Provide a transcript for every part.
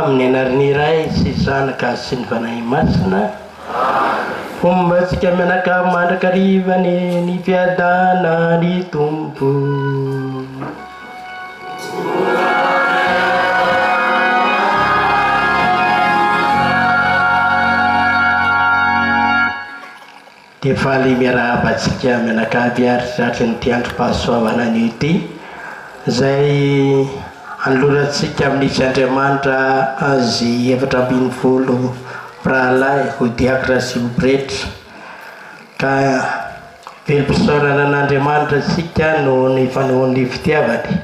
Amin'ny anaraniray sy zanaka sy ny fanahy masina fomba tsika menaka mandrakarivany ny fiadana ny tompo dia faly miarahabatsika menakavy ary satry ny tiandrom-pahasoavana an'io ty zay anloratsika amin'isy Andriamanitra azy 770 pralahy ho diakra sy ho pretra ka velom-pisaorana an'Andriamanitra sika no ny fanaon'ny fitiavany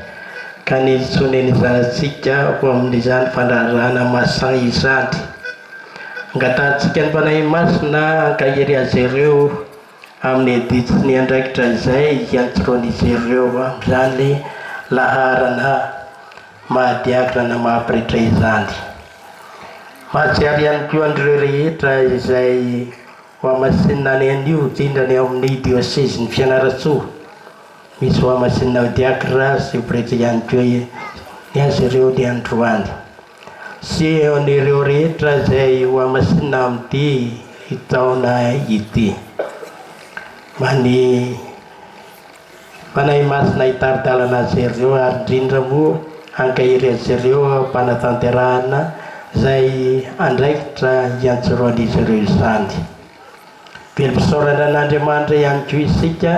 ka nitsoneny zanatsika ho amin'izany fandrarana masan izany angatatsika ny fanahy masina ankahery azy ireo amin'ny aditsiny andraikitra izay hiantsoroan'izy ireo amin'izany laharana mahadiakra na mahapretra izany mahatsiary ihany koa an'ireo rehetra izay ho amasinina any an'io tindrany amin'ny dioseze ny Fianaratsoa misy ho amasinina ho diakra sy ho pretra ihany koa ny azy ireo ny androany sy an'ireo rehetra izay ho amasinina amin'ity taona ity many fanahy masina hitaridalana azy ireo ary indrindra moa ankahery azy ireo mpanatanterahana zay andraikitra hiantsoroan'izy ireo izany velom-pisaorana an'Andriamanitra ihany koa isika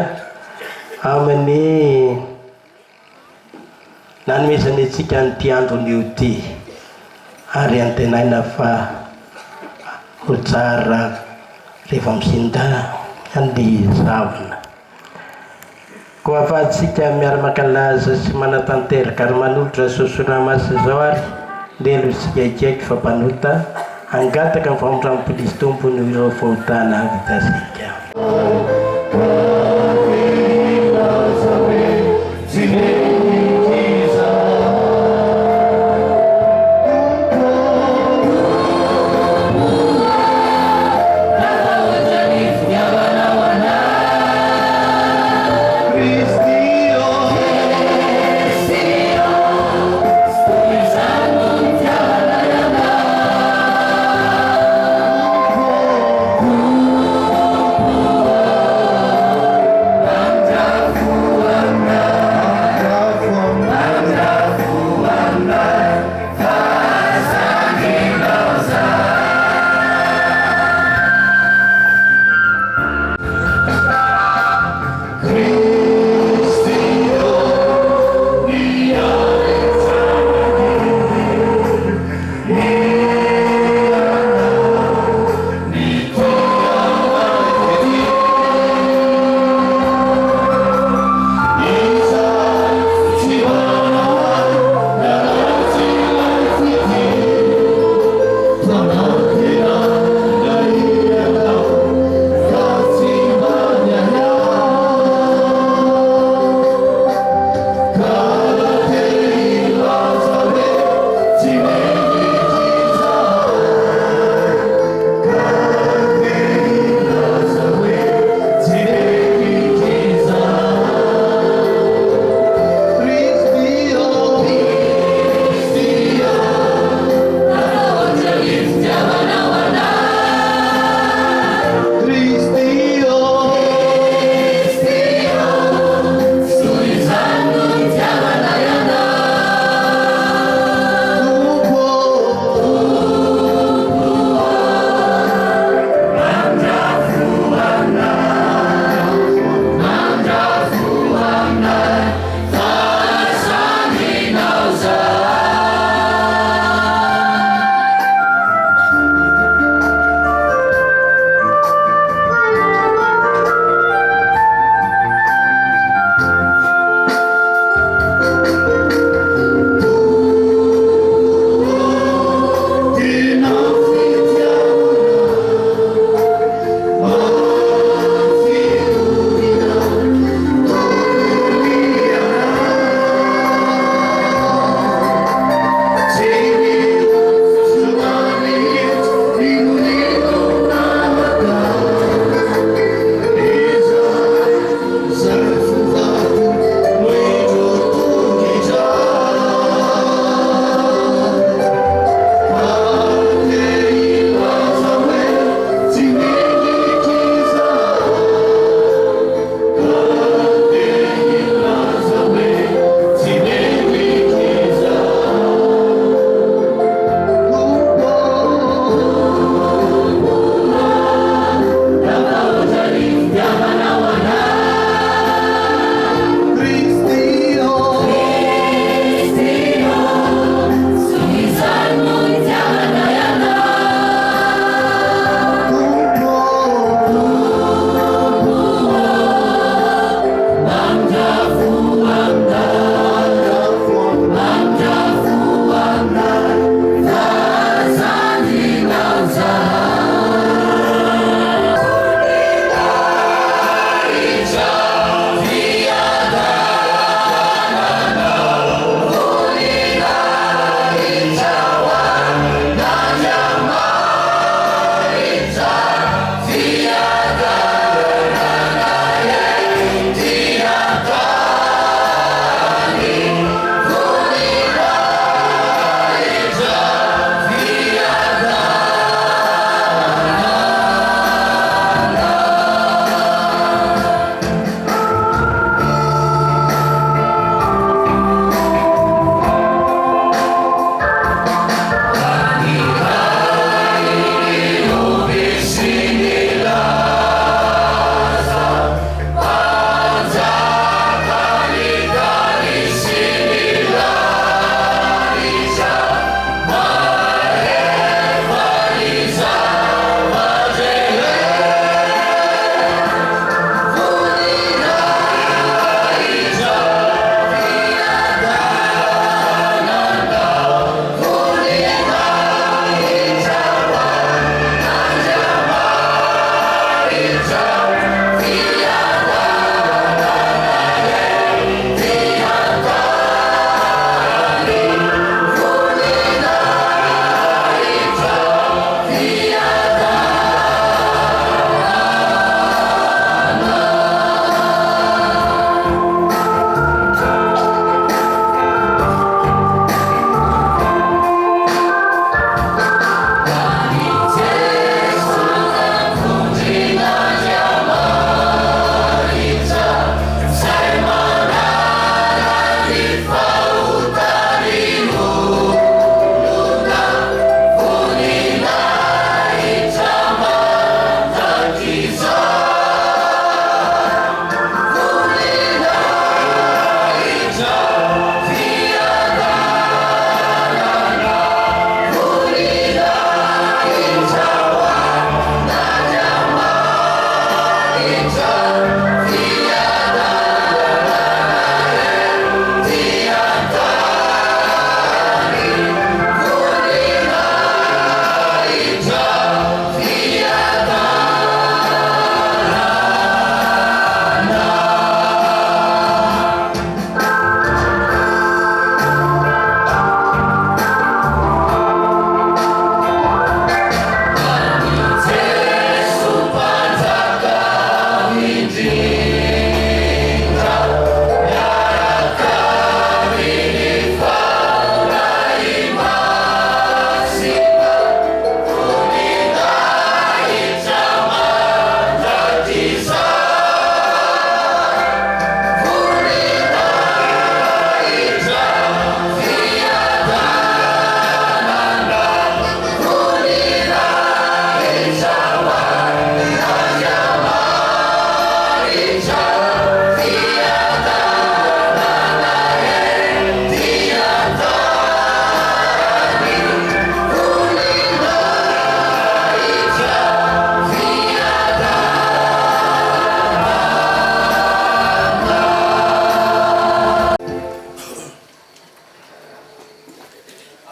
amin'ny nanomezany antsika nyity andron'io ty ary antenaina fa ho tsara rehefa misinda ny zavona koa afahantsika miara-makalaza sy manatanteraka ary manolotra sosona masy zao ary ndelo isika ikaiky fa mpanota angataka ny famotran'ny tompony ireo fahotana vitasika Zine,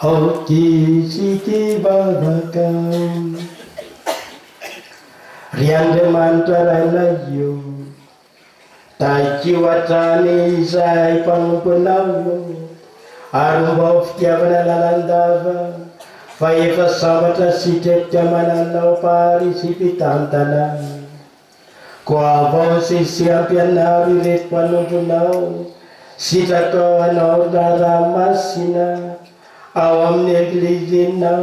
Aukisitibavakam Riandemanta Ranayo Tajiwatani Isai Panupunalo Arumbau Fitiavana Lalandava Faefa Sabata Sitetya Mananau Parisipitantana Kuavau Sisiampianari Ret Panupunau Sitato Anordara Masina Awam negligina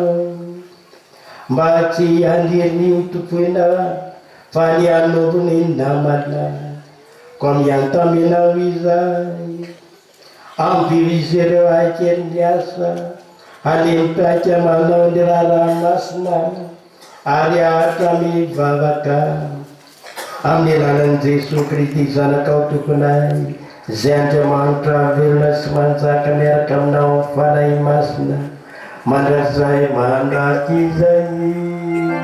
Baci andirni utupuina Falian nubunin namadna Kom yang tamina wizai Ampi wizire wajen biasa Halim paca malau dirara masna Arya kami vavaka Amnilanan Jesu kritik sana kau tukunai Zente mantra vilas mansa kamera kamnau falai masna Mandasai mandaki zai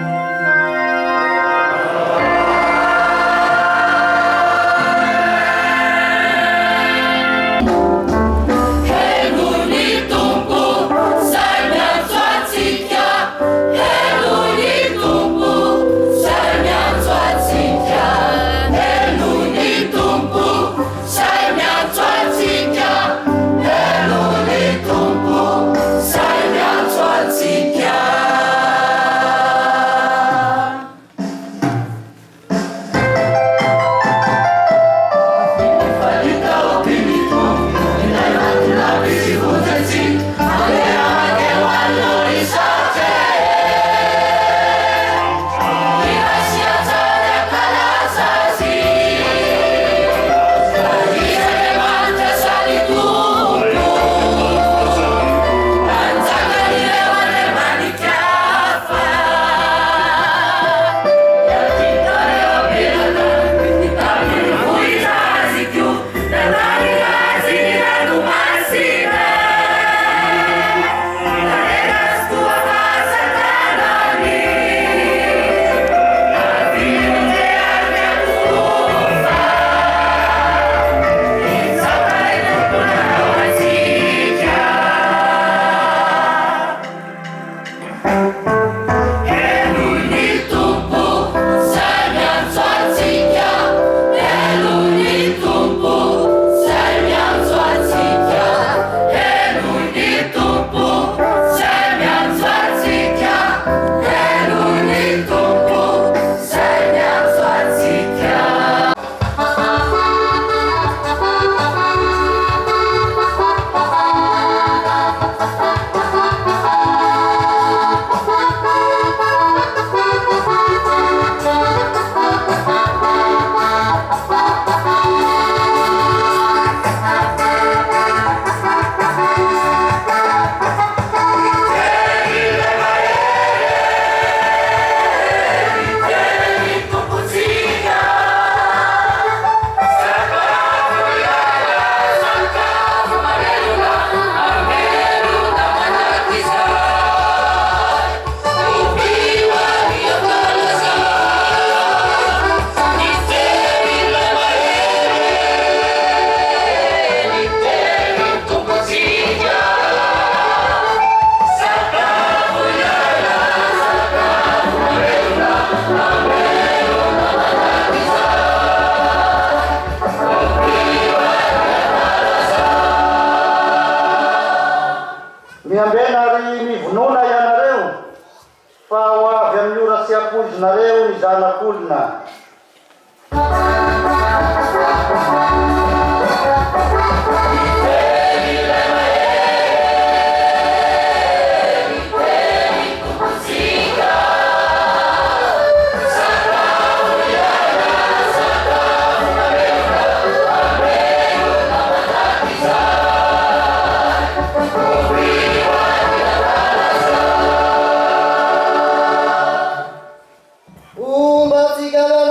Nareu ni zanakulna Umbasikan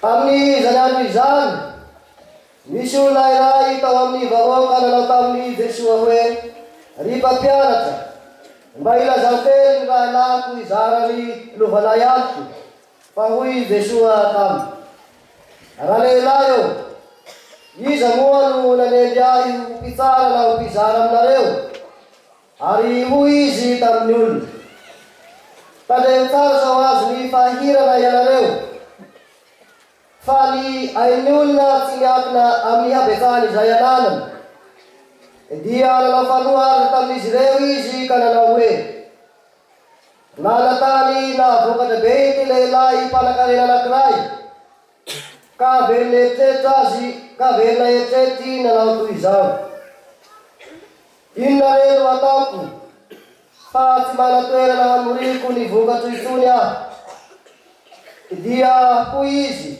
Amin'ny izany andro izany, misy olona iray tao amin'ny vahoaka nanao tamin'i Jesoa hoe, ry mpampianatra, mba ilazanteny ny raha lako izarany lovanay antoko, fa hoy Jesoa taminy. Raha lehilahy eo, iza moa no nanendy ahy ho mpitsara na ho mpizara aminareo? Ary hoy izy tamin'ny olona, tandreo tsara sao azo ny fahirana ianareo, fa ny ain'ny olona tsy miankina amin'ny habetsahany izay ananany. Dia nanao fanohary tamin'izy ireo izy ka nanao hoe, nanatany nahavoakatra be ity lehilahy mpanan-karena anankiray, ka velona eritreritry azy, ka velona eritreritry nanao toy izao. Inona re no ataoko, fa tsy mana-toerana hamoriko ny vokatro itony aho? Dia hoy izy,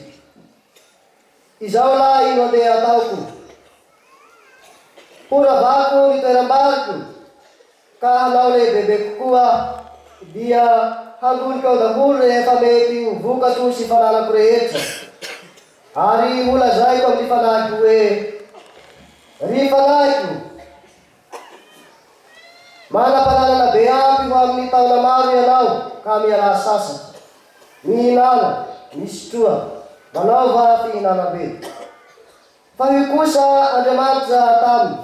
izao lahy no andeha ataoko. Horavako ny toeram-bariko, ka hanao lehibebe kokoa, dia hangonika ao daholo rehefa mety ho vokatro sy fananako rehetra. Ary holazaiko amin'ny fanahiko hoe, ry fanahiko, manam-pananana be ampy ho amin'ny taona maro ianao ka miala sasatra, mihinana, misotroa, manaova fihinana be. Fa io kosa Andriamanitra taminy,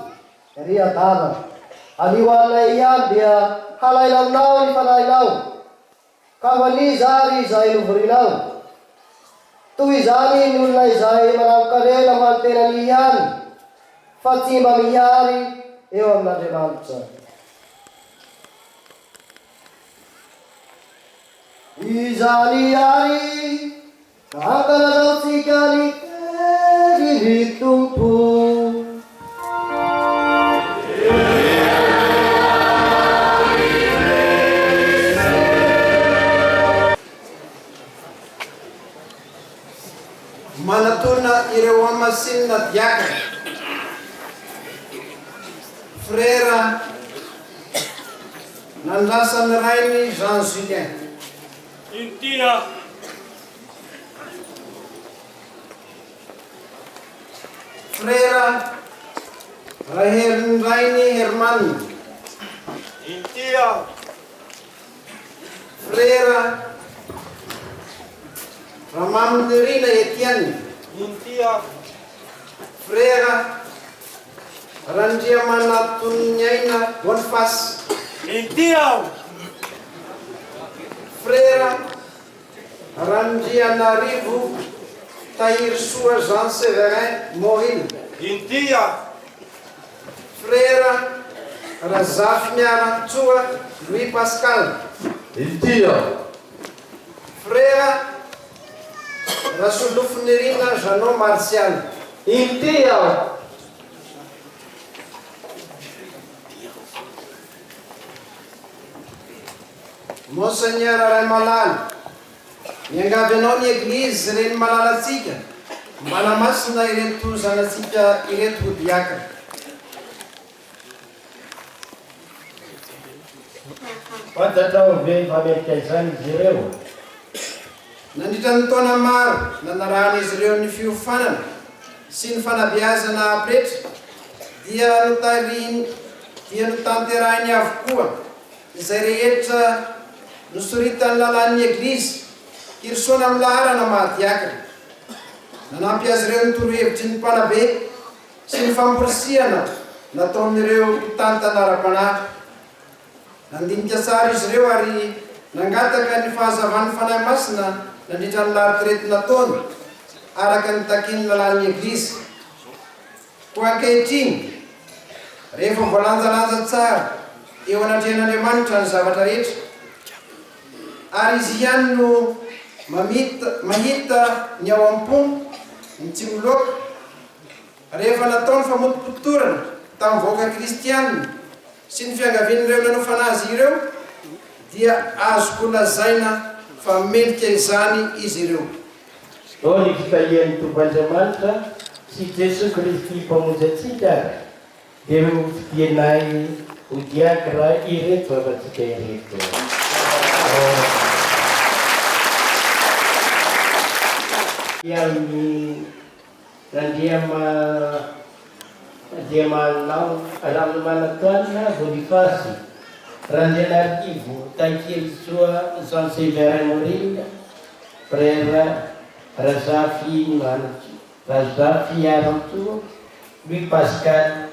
ry adala, anio anay ihany dia halaina aminao ny fanahinao, ka ho aniza ary izay novorinao. Toy izany ny olona izay manao-karena ho any tenany ihany, fa tsy mba mihary eo amin'Andriamanitra. Izany ary ankalazantsika ny tenin'ny Tompo. Manatona ireo amasinina diakana, frera nandrasan'ny rainy Jean Julien. Intia. Frera Raherin'ny rainy Herman. Intia. Frera Ramaminirina Etienne. Intia. Frera Randriamanatuniaina Boniface. Intia. Frera Randrianarivo Tahirsoa Jean Severin Mohin. Intia. Frera Razaf Miarantsoa Louis Pascal. Intia. Frera Rasulufunirina Janon Martial. Intia. Monseigneur Ray Malala, miangavinao ny eglizy reny malalatsika, manamasina ireto zanatsika ireto ho diakana. Fantatrao ve famerika izany izy ireo? Nandritra ny taona maro nanarahana izy ireo ny fiofanana sy ny fanabeazana apretra, dia notanterahiny avokoa izay rehetra nosoritany lalan'ny eglizy hirsoana amin'ny laharana mahadiakana. Nanampy azy ireo ny torohevitry ny mpanabe sy ny famporisiana nataon'ireo mpitany tanara-panahy. Nandinika tsara izy ireo ary nangataka ny fahazavan'ny fanahy masina nandritra ny lahatirety nataony araka ny takin'ny lalan'ny eglizy. Ho ankehitriny, rehefa voalanjalanja tsara eo anatrehan'Andriamanitra ny zavatra rehetra, ary izy ihany no mahita ny ao am-po, ny tsy miloka. Rehefa natao ny famotim-potorana tamin'ny vahoaka kristianina sy ny fiangavian'ireo nanofa anazy ireo, dia azoko lazaina fa melika izany izy ireo. Ao ny fitahian'ny Tompoandriamanitra sy Jesoa Kristy mpamonjy atsika, dia fidianay ho diakra ireto afa-tsika ireto. Amin'ny Andriamanao Ramanatoana Bonifasy Randrianarkivo Tankely Soa Jean Séverin Moringa Frère Razafy Manitry Razafy Arantoa Louis Pascal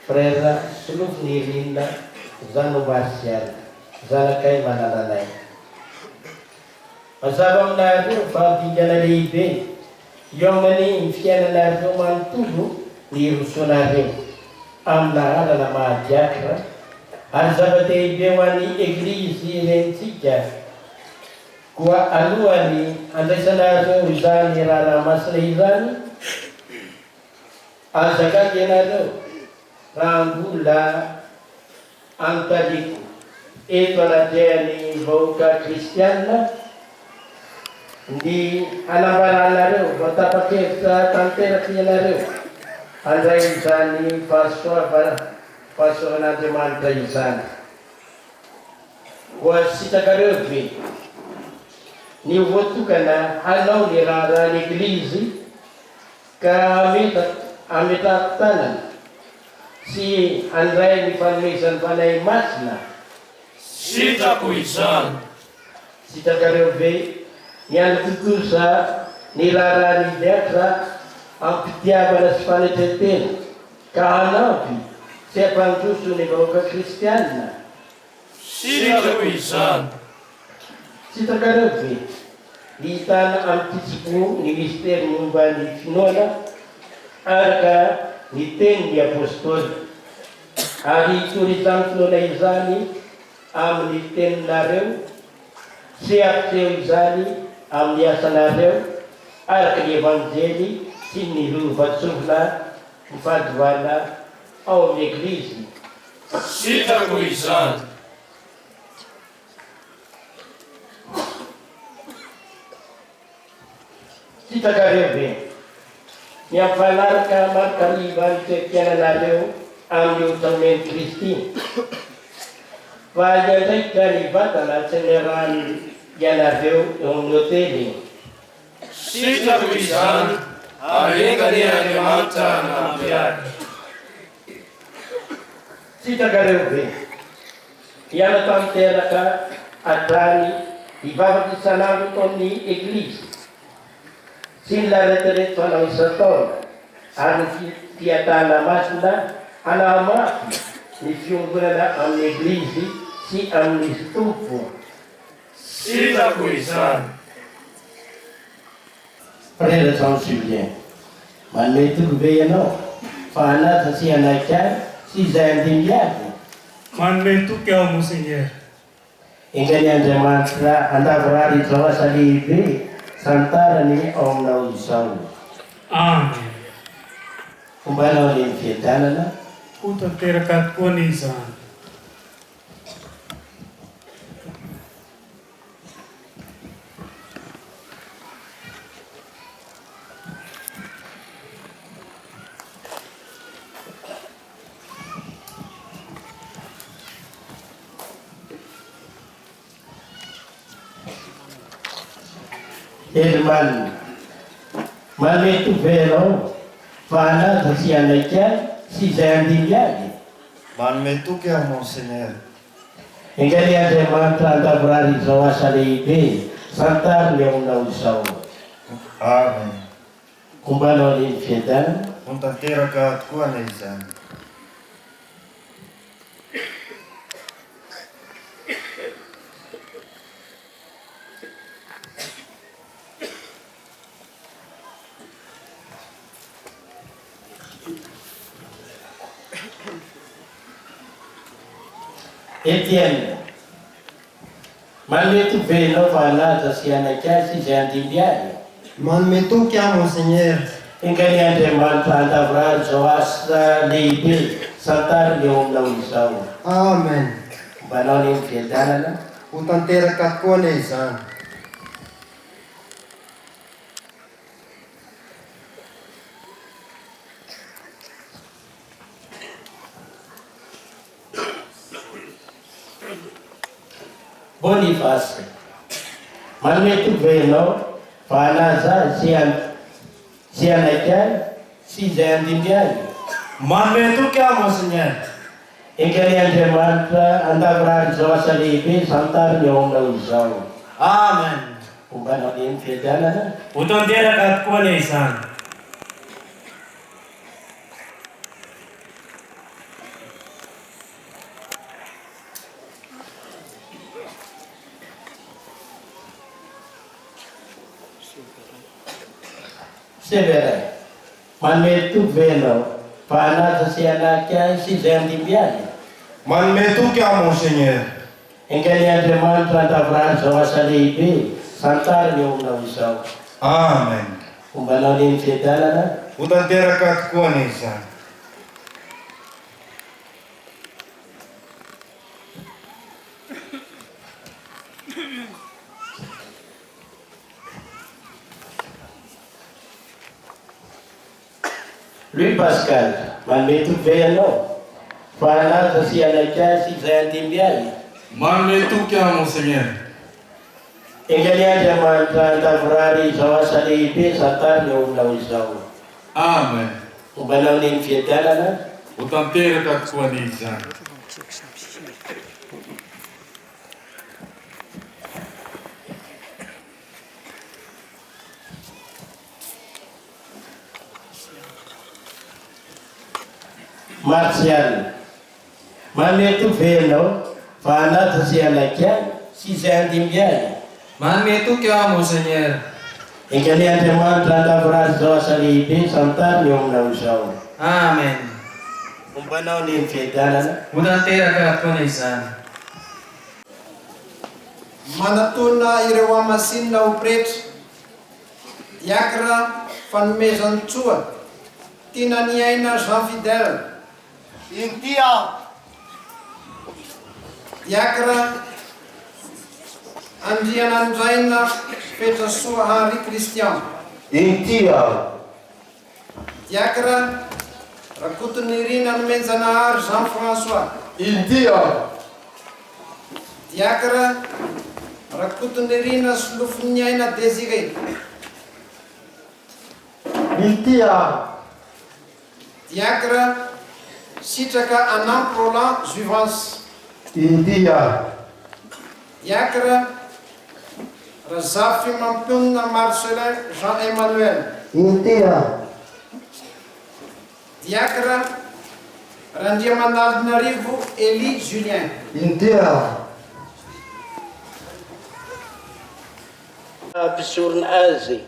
Frère Solofnirina Zano Martial zanakay Manalalay. Mazava aminareo fahavingana lehibe eo amin'ny fiainanareo manontolo ny rosoanareo amin'ny lalana mahadiakra ary zava-dehibe ho an'ny eglizy renitsika koa alohany andraisanareo izany raha masina izany azakady ianareo raha mbola anotaliko eto anatrehany vahoaka kristianina ny anambaranareo vatapakevitra tanteraky ianareo andray izany fahasoavan'Andriamanitra izany. Koa sitakareo ve ny voatokana hanao ny raha l'eglizy ka ametrahako tanana sy andray ny fanomezan'ny fanahy masina. Sitako izany. Sitakareo ve ny anototosa ny raharahany diatra ampitiavana sy fanetretena ka hanampy sy ampandroso ny vahoaka kristianina. Sitako izany. Sitakareo ve ny hitana am'titsiko ny mistera momba ny finoana araka ny tenin'ny apôstôly ary torizany finoana izany amin'ny teninareo sy ampiteo izany amin'ny asanareo araka ny evanjely sy ny lovatsovina mifadoana ao amin'ny eglizy. Sitako izany. Sitakareo ve ny ampanaraka marikariva ny toe-piainanareo amin'ny otameny Kristy fa iandraika ny vatana tsy ny rany ianareo eo amin'ny hôtely. Sitako izany. Arengany Andriamanitra nampiary. Sitakareo ve hiala tanteraka hatrany hivavaka isanandro tao amin'ny eglizy sy ny laretirety fanao isan-taona ary ny fiatana masina hanamafy ny fiomgonana amin'ny eglizy sy amin'ny tompo. Sitako izany. Frère Jean Julien, manome toko ve ianao fa hanaja sy hanaikary sy izay andimbiady. Manome toky aho monseigneur. Ingany Andriamanitra andavorary izao asa lehibe santarany ao aminao izao. Amen. Fombanao ny fiadanana Ho tanteraka tokoa ny izany. Elman, manety verao fa hanaja sy hanaikary sy izay andimbiady. Manome toky aho monseigneur. Ingany Andriamanitra andavorary izao asa lehibe santariny ao aminao izao. Amen. Fombanao ny fiadanana Ho tanteraka tokoa ny izany. Etienne, manety venao fa hanaja sy hanaikary sy izay andimbiady. Manome toky aho monseigneur. Ingany Andriamanitra andavorary izao asa lehibe santariny eo aminao izao. Amen. Mbanao ny fiadanana Ho tanteraka tokoa ny izany. Bonifasy, manome toky venao fanaza sy anakay sy izay andimby any. Manome toky aho Monseigneur. Engany Andriamanitra andavorary zao asa lehibe santariny ao aminao izao. Amen. Ombanao ny fiadanana. Ho tanteraka tokoa ny izany. Severay, manome toky ve ianao fa hanaja sy anakay sy izay andimby any. Manome toky aho Monseigneur. Engany Andriamanitra andavorary zao asa lehibe santariny ao aminao izao. Amen. Ombanao ny fiadanana. Ho tanteraka tokoa ny izany. Lui Pascal, manome toky ve ianao fa hanaja sy anakay sy izay andimby any. Manome toky aho Monseigneur. Engany Andriamanitra andavorary zao asa lehibe santariny ao aminao izao. Amen. Ombanao ny fiadanana. Ho tanteraka tokoa ny izany. Martial, manome toky ve ianao fa hanaja sy anakay sy izay andimby any. Manome toky aho Monseigneur. Engany Andriamanitra andavorary zao asa lehibe santariny ao aminao izao. Amen. Ombanao ny fiadanana. Ho tanteraka tokoa ny izany. Manatona ireo amasinina ho pretra diakra fanomezany tsoa tiana ny aina Jean Fidèle. Inty aho. Diakra Andriana Andraina Petra Soa Henri Christian. Inty aho. Diakra Rakotony Irina Nomenjanahary Jean François. Inty aho. Diakra Rakotony Irina Solofon'ny aina Désiré. Inty aho. Diakra Sitraka Anamp Roland Juvence. Inty aho. Diakra Razafy Mampionina Marcelin Jean-Emmanuel. Inty aho. Diakra Randriamanalonarivo Élie Julien. Inty aho. Mampisorona azy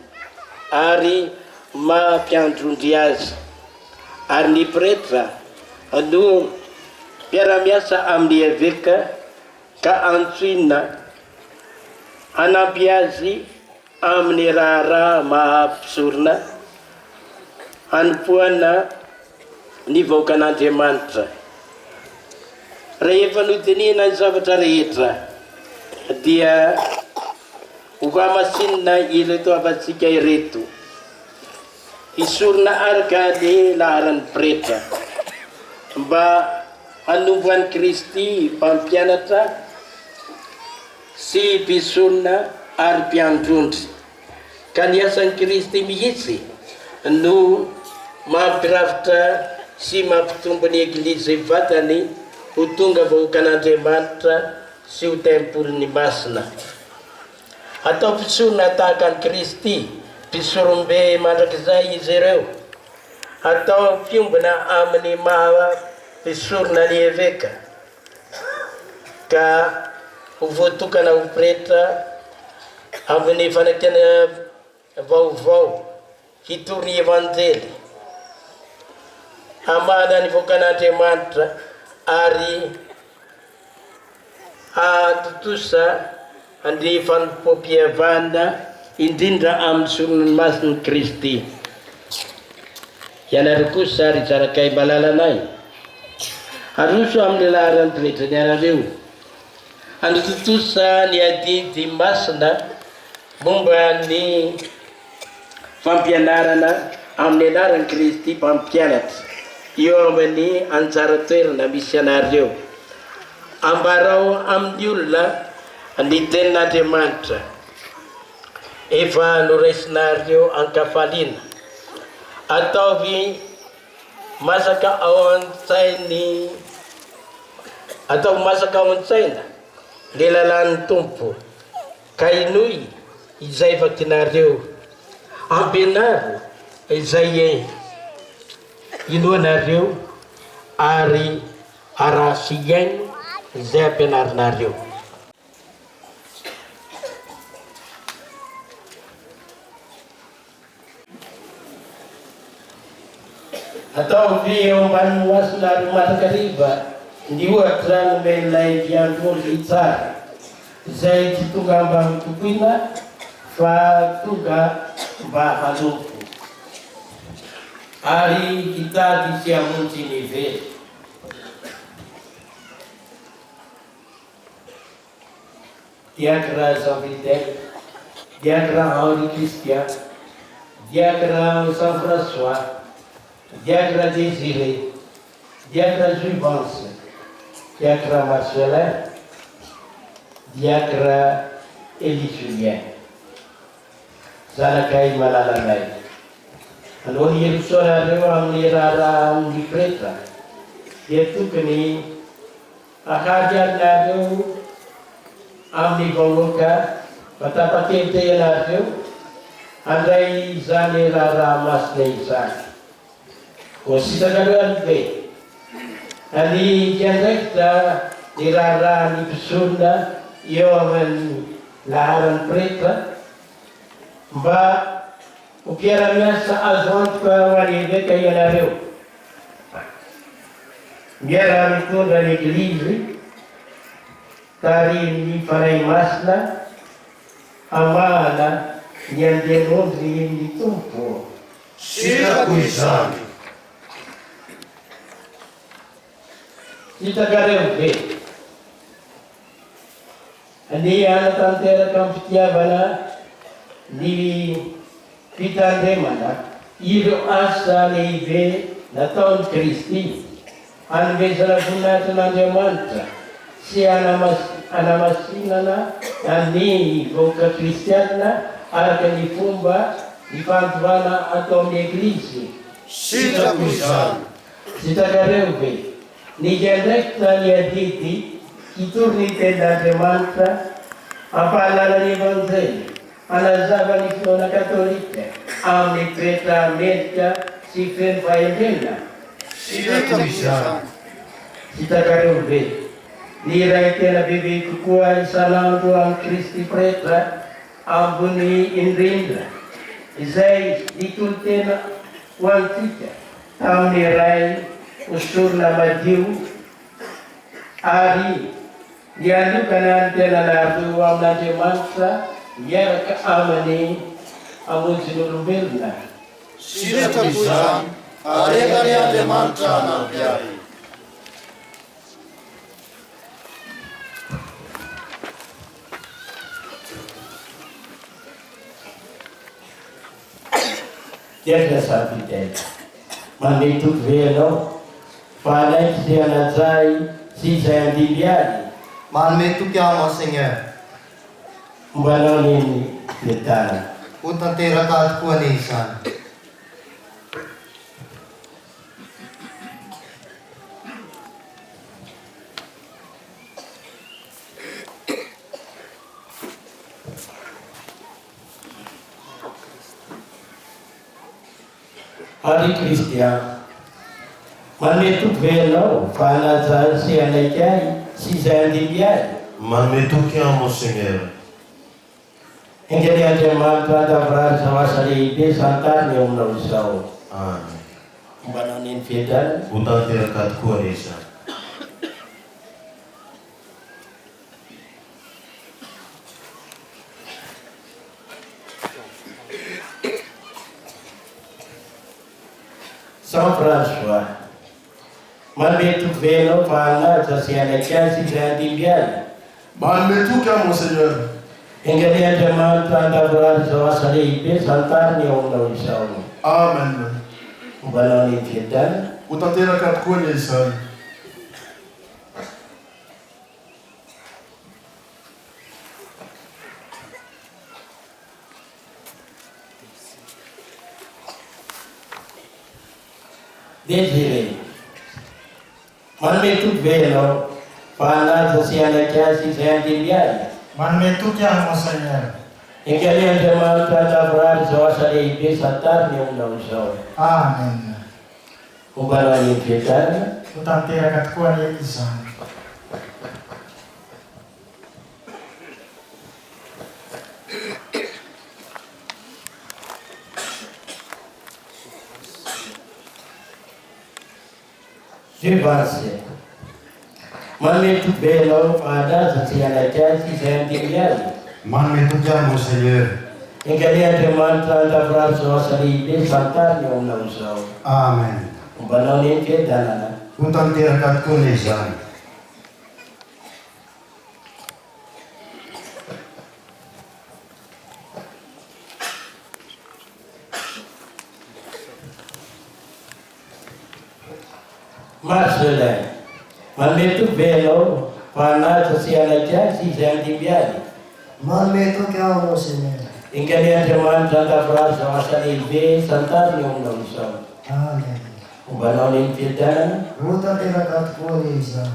ary mampiandrondry azy ary ny pretra no mpiara-miasa amin'ny évêque ka antsoina hanampy azy amin'ny raharaha mampisorona hanompoana ny vahoakan'Andriamanitra. Rehefa nodinina ny zavatra rehetra dia ho amasinina ireto afatsika ireto isorona araka ny laharan'ny pretra mba hanombo an'i Kristy mpampianatra sy mpisorona ary mpiandrondry. Ka ny asan'i Kristy mihitsy no mampirafitra sy mampitombo ny eglizy vatany ho tonga vahoakan'Andriamanitra sy ho tempolony masina. Atao mpisorona tahaka an'i Kristy, mpisorom-be mandrakizay izy ireo. Atao mpiombona amin'ny maha mpisorona ny évêque ka ho voatokana ho pretra amin'ny fanakena vaovao hitorony evanjely hamana ny vahoakan'Andriamanitra ary hatotosa ny fanompoam-pihavana indrindra amin'ny soron'ny mason'i Kristy. Ianareo kosa ary zarakay malalanay aroso amin'ny laharan'ny pretra ny anareo anototosa ny adidy masina momba ny fampianarana amin'ny anaran'i Kristy mpampianatra eo amin'ny anjara toerana misy anareo. Ambarao amin'ny olona ny tenin'Andriamanitra efa noraisinareo ankafaliana. Ataovy masaka ao an-tsainy, atao masaka ao an-tsaina le lalan'ny tompo, ka inoy izay vakinareo ampianaro izay inoanareo ary arasy iaino izay ampianarinareo. Ataovy eo ambany masonary matakariva ny ohatra nomen'ilay diandroly tsara izay tsy tonga mba mitokoina fa tonga mba hanompo ary hitady sy hamonjy ny very. Diacre Jean Fidèle, diacre Henri Christian, diacre Jean François, diacre Désiré, diacre Jouvence, diacre Marcelin, diacre Élie Julien. Zanakay malalanay. Alohan'ny Yerusalem amin'ny rara amin'ny preta, dia tokony ahady anareo amin'ny vahoaka matapakente anareo andray izany rara masina izany. Ko sitrakareo any be, any diandraiky da ny rara ny mpisorona eo amin'ny laharan'ny preta mba ho mpiara-miasa azo antoka ho an'eveka ianareo. Miara mitondra ny eglizy tary faray masina amahana ny andehan'ondry ny tompo. Sitrako izany. Sitrakareo be. Ny anatanteraka amin'ny fitiavana ny fitandremana ireo asa lehibe nataon'i Kristy hanomezana voninahitra n'Andriamanitra sy hanamasinana ny vahoaka kristianina araka ny fomba ny fantovana atao amin'ny eglizy. Sitrako izany. Sitrakareo be. Ny diandraiky na ny adidy hitoro ny tenin'Andriamanitra ampahalala ny evanjely anazava ny finoana katolika amin'ny preta medika sy feno vahendrena. Sitrako izany. Sitrakareo be. Ny ray tena bebe kokoa isanandro amin'ny Kristy preta ambony indrindra izay ditolo-tena ho antsika tamin'ny ray osorona madio ary ny alokana ny tena nareo amin'Andriamanitra miaraka aminy amonjy n'olombelona. Sitrako izany. Areka ny Andriamanitra anampy ahy. Diacre Jean Fidèle, manome toky anao fa alaiky izay anajay sy izay andimby aly. Manome toky aho Monseigneur. Mbanao neny fietana. Ho tanteraka tokoa ny izany. Henri Christian, manome toky anao fa anajay sy alaiky ahy sy izay andimby aly. Manome toky aho Monseigneur. Engany Andriamanitra davrary zao asa lehibe santariny eo aminao izao. Amen. Mbanao neny fietana. Ho tanteraka tokoa ny izany. Saint François, manome toky anao fa anaja sy alaiky ahy sy izay andimby aly. Manome toky aho Monseigneur. Engany Andriamanitra davrary zao asa lehibe santariny eo aminao izao. Amen. Mbanao neny fietana. Ho tanteraka tokoa ny izany. Desiree. Manme tu velo, pana sosiana kiasi seandiliani. Manme tu chiamo, Signore. Ingalian teman tanda berar suasana ibe satar ni undang Amen. Ubara ni fitan. Utantera katkuan ya Isan. Divanse. Manme tu velo, pana sosiana kiasi seandiliani. Manme tu chiamo, Signore. Ingalian teman tanda berar suasana ibe satar ni undang Amen. Ubara ni fitan. Utantera katkuan ya Isan. Marcela, manme tu velo, pana sosiana kiasi seandiliani. Manme tu chiamo, Signore. Ingalian teman tanda berar suasana ibe satar ni undang Amen. Ubara ni fitan. Utantera katkuan ya Isan.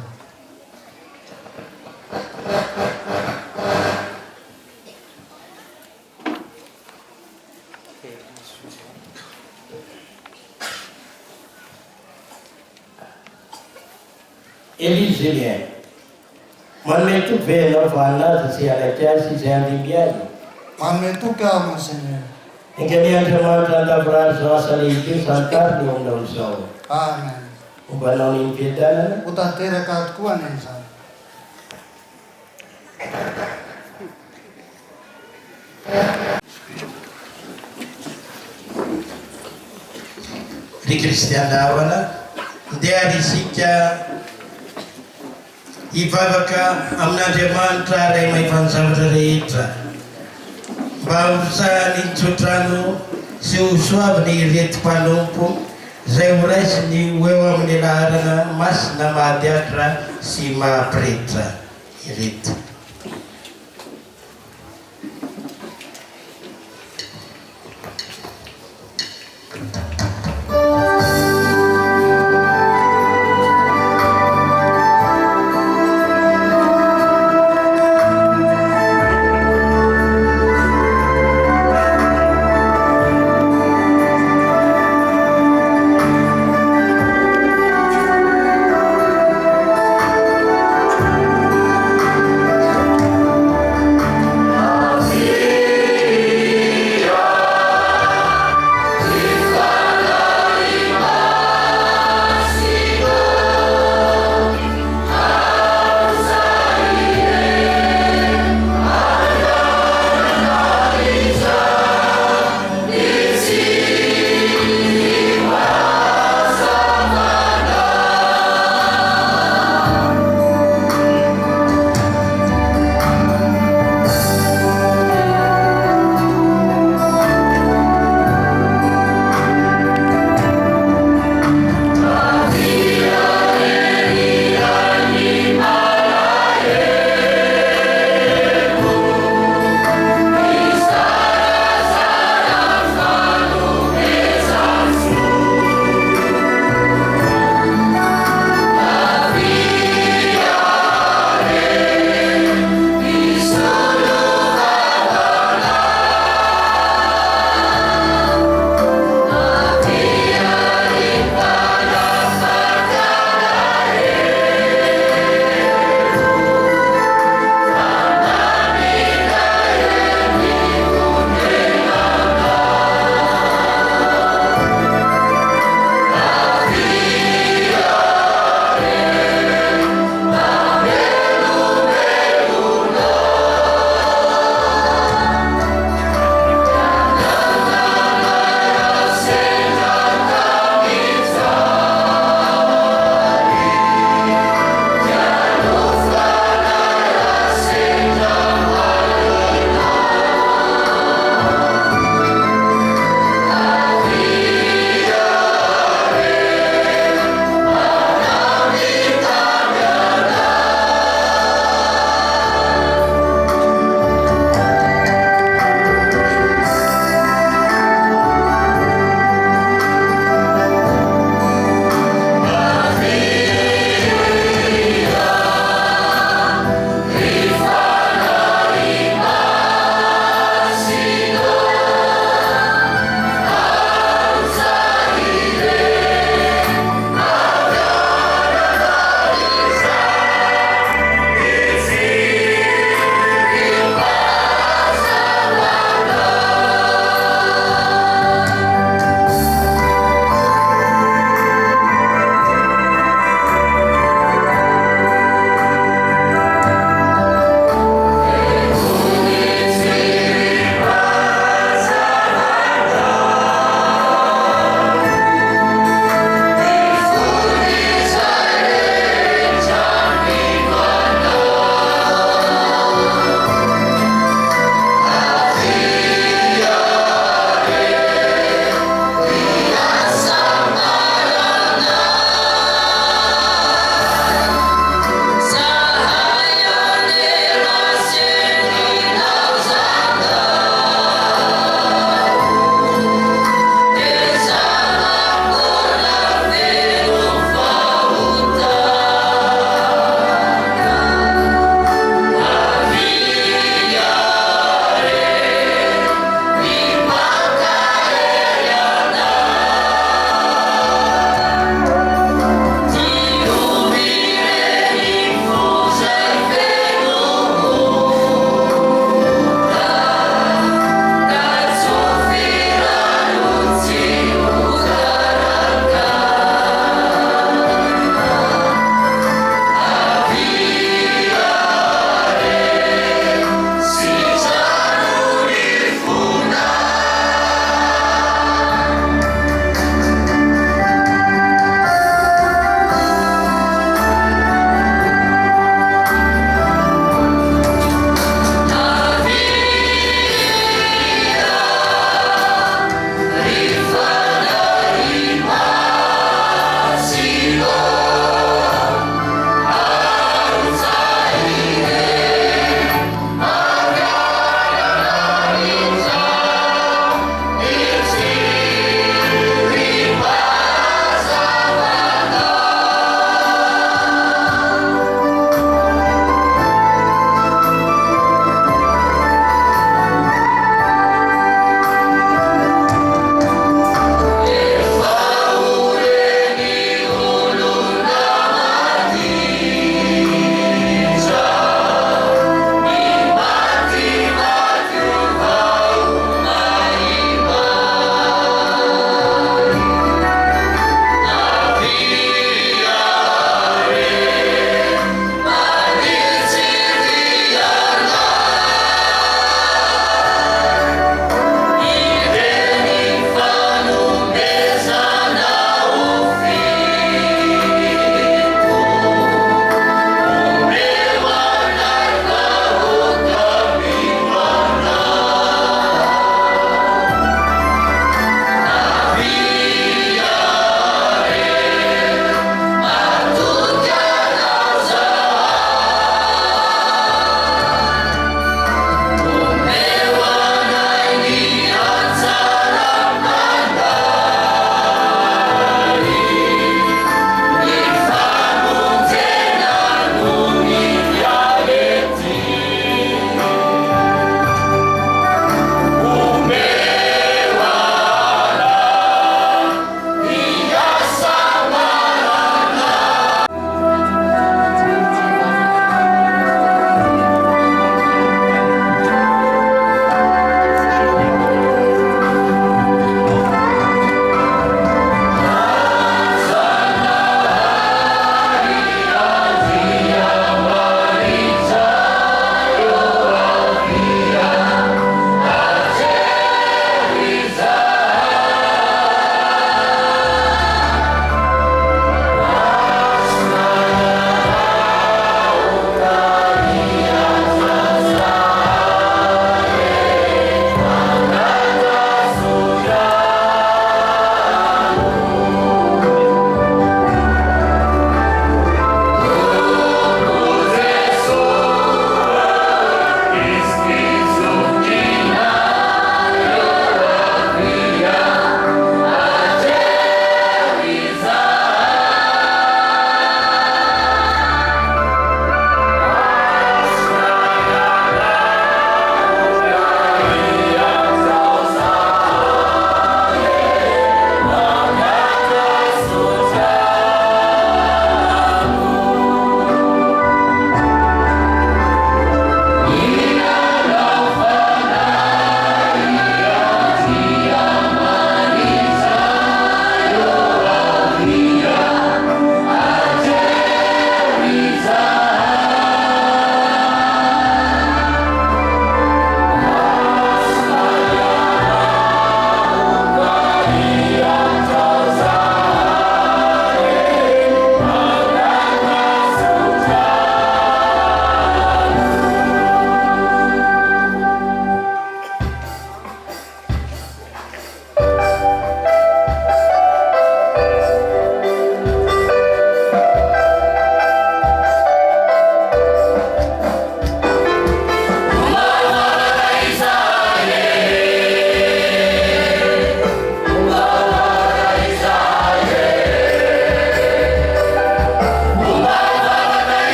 Elisile. Manme tu velo, pana sosiana kiasi seandiliani. Manme tu chiamo, Signore. Ingalian teman tanda berar suasana ibe satar ni undang Amen. Ubara ni fitan. Utantera katkuan ya Isan. Di Kristian dawana dia disika ivavaka amnandriamanitra ray mahivanja rehetra mba hosan'ny tsotrano sy ho soaviny ireto mpanompo zay ho raisiny ho eo amin'ny laharana masina mahadiatra sy mahapretra ireto. Maria,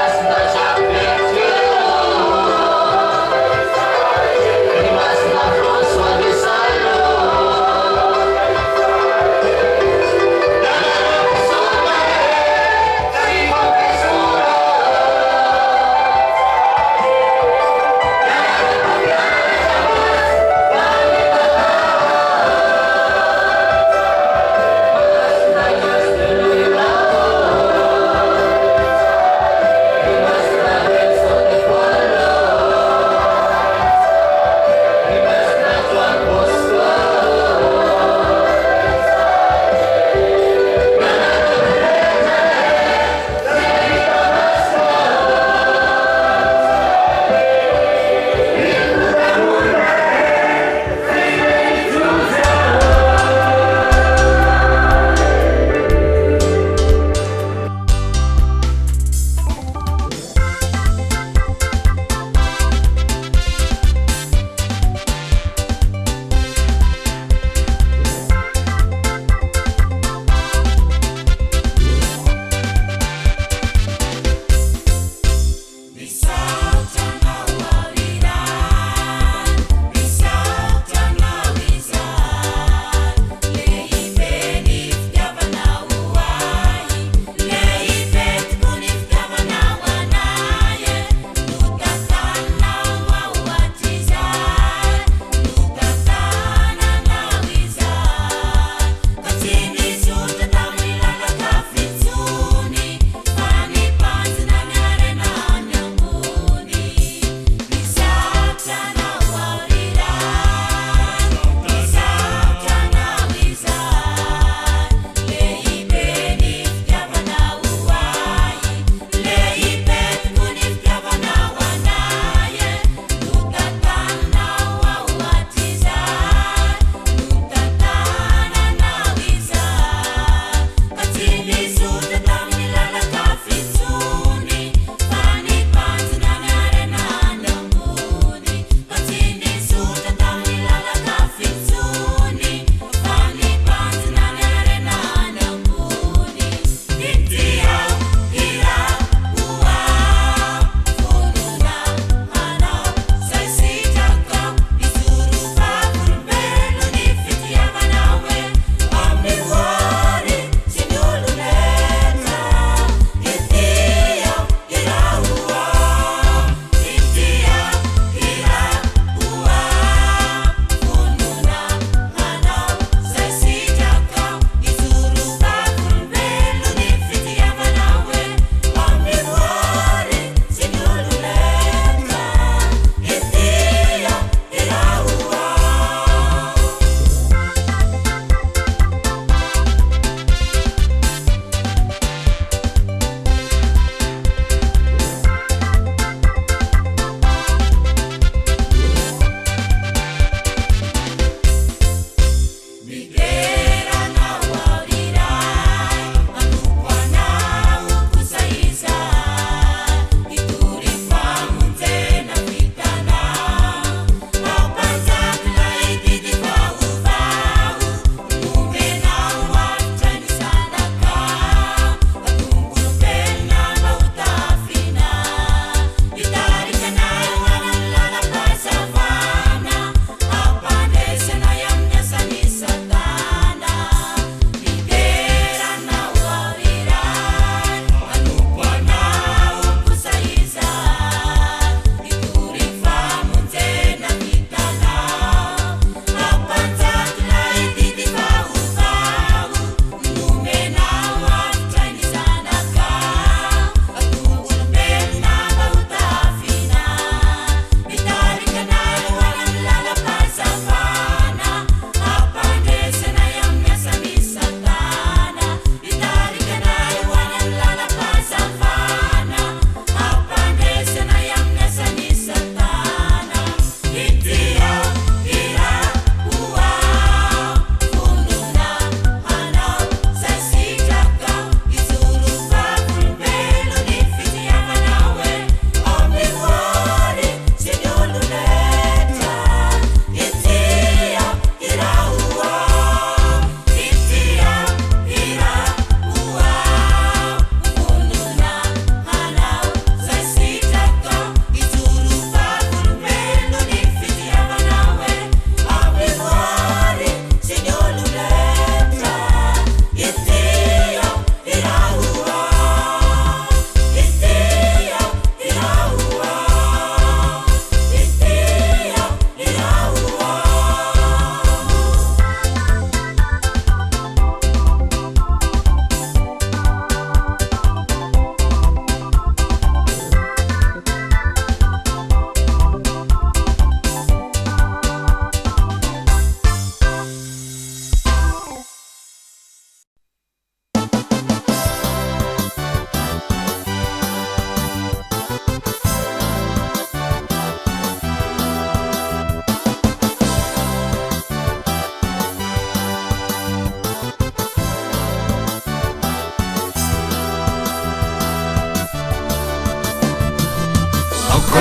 Mas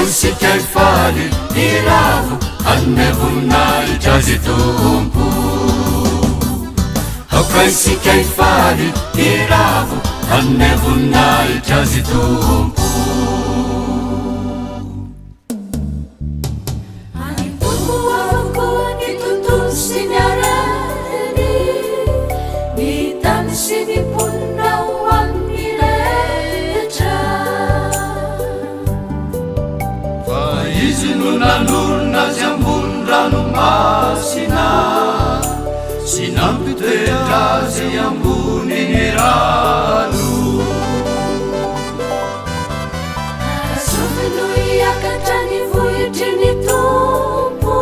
Sika faly iravo anome voninahitra azy tompo sika faly iravo anome voninahitra azy tompo Anitomboako ny tontolo sy ny arany ny tany sy ny ponina ho amin'ny rehetra izy no nanorona azy ambony ranomasina sy nampitoetra azy ambony ny rano Azovy no hiakatra ny vohitry ny tompo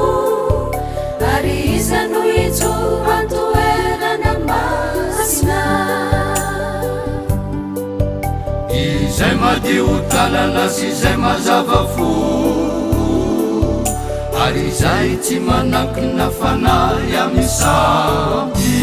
ary iza no hijoro antoerana masina izay madio tanana sy izay mazava fo ary izay tsy manankina fanahy amin'ny samby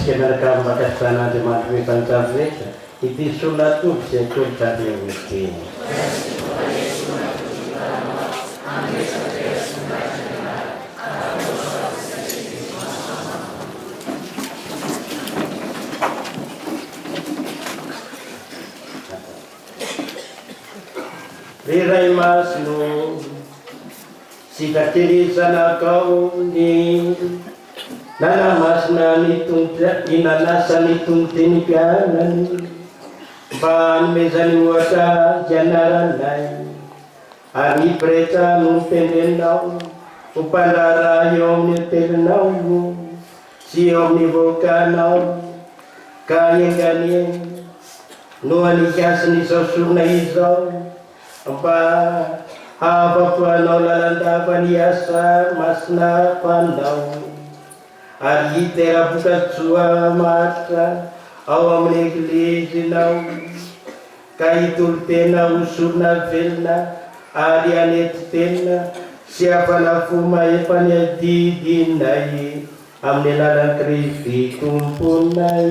Sika miaraka makasitranaandriamanitra hoe fanitavy rehetra ity sola atoby izay tolotra ny teny Riray masino sikaterizanakao ny nanamasina inanasa ny tomboteny mpianany mba nomezany ohatra ianaranay ary nipretra no mipendrenao ho mpandrara eo amin'ny hotelinao sy eo amin'ny vokanao ka engany no anikasiny sorona izao mba hahafapoanao lalandava ny asa masina pandao ary hitera-pokajoa maritra ao amin'ny eglizinao ka hitolo-tena hosorona velona ary aneti-tena sy hafanafo mahefany adidinay amin'ny alalan'i Kristy tomponay.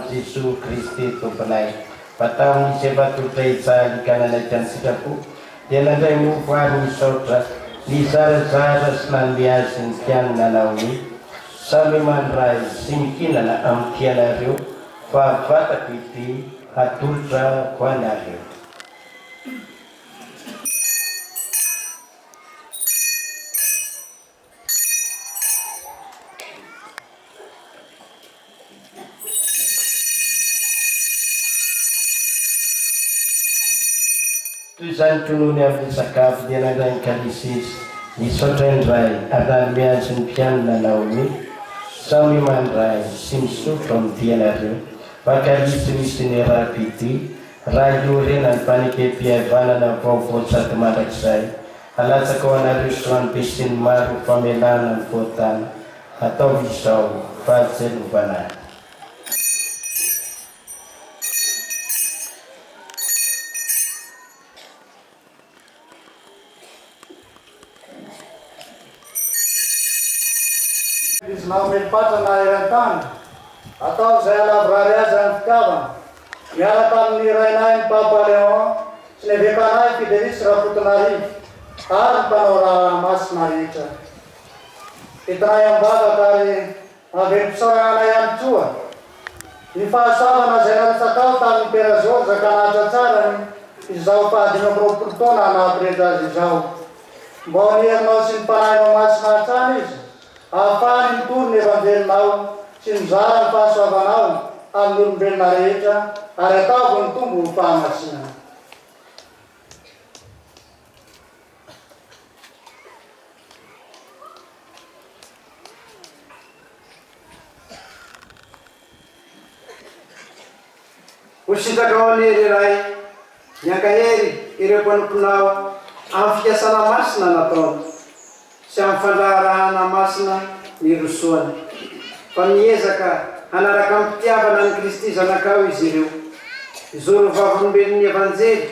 Yesus Kristus Tuhanai, patang siapa tutai saya karena jangan pun dia nanti mufar misotra disara-sara senantiasa sekian nanawi samiman rai simkina amkianario fafata piti haturta kwanario. Tulisan tunun yang disakap dia nadang kalisis di sotren rai adan biasin pian nanawi samiman rai simsu from tianario pakai istri rapiti rayu renan panike pia bana na popo sa temadak sai ala sa kawan restaurant pisin maru pamelan ng potan atau bisau pasel upana. Namin patanayran atau saya labraria dan kawan ya tam nirainain papa leo senebekanai fidelis raputanari har panorama mas maricha itra yang baga kali agem sorana yang tua ni pasaba na zeran sakau tam perazor zakana chacharan izau pa dino proputona na preda izau boni no sin panai no mas machanis afanin turne bandel mau sinzaran paswa banau amlum ben nareja aretau tumbuh pamasnya Usitakaony iray miankahery ireo mpanamponao amin'ny fikasana masina nataony sy amin'ny fandraharahana masina ny rosoany fa miezaka hanaraka amin'ny fitiavana ny Kristy zanakao izy ireo izoro vavolombelon'ny evanjely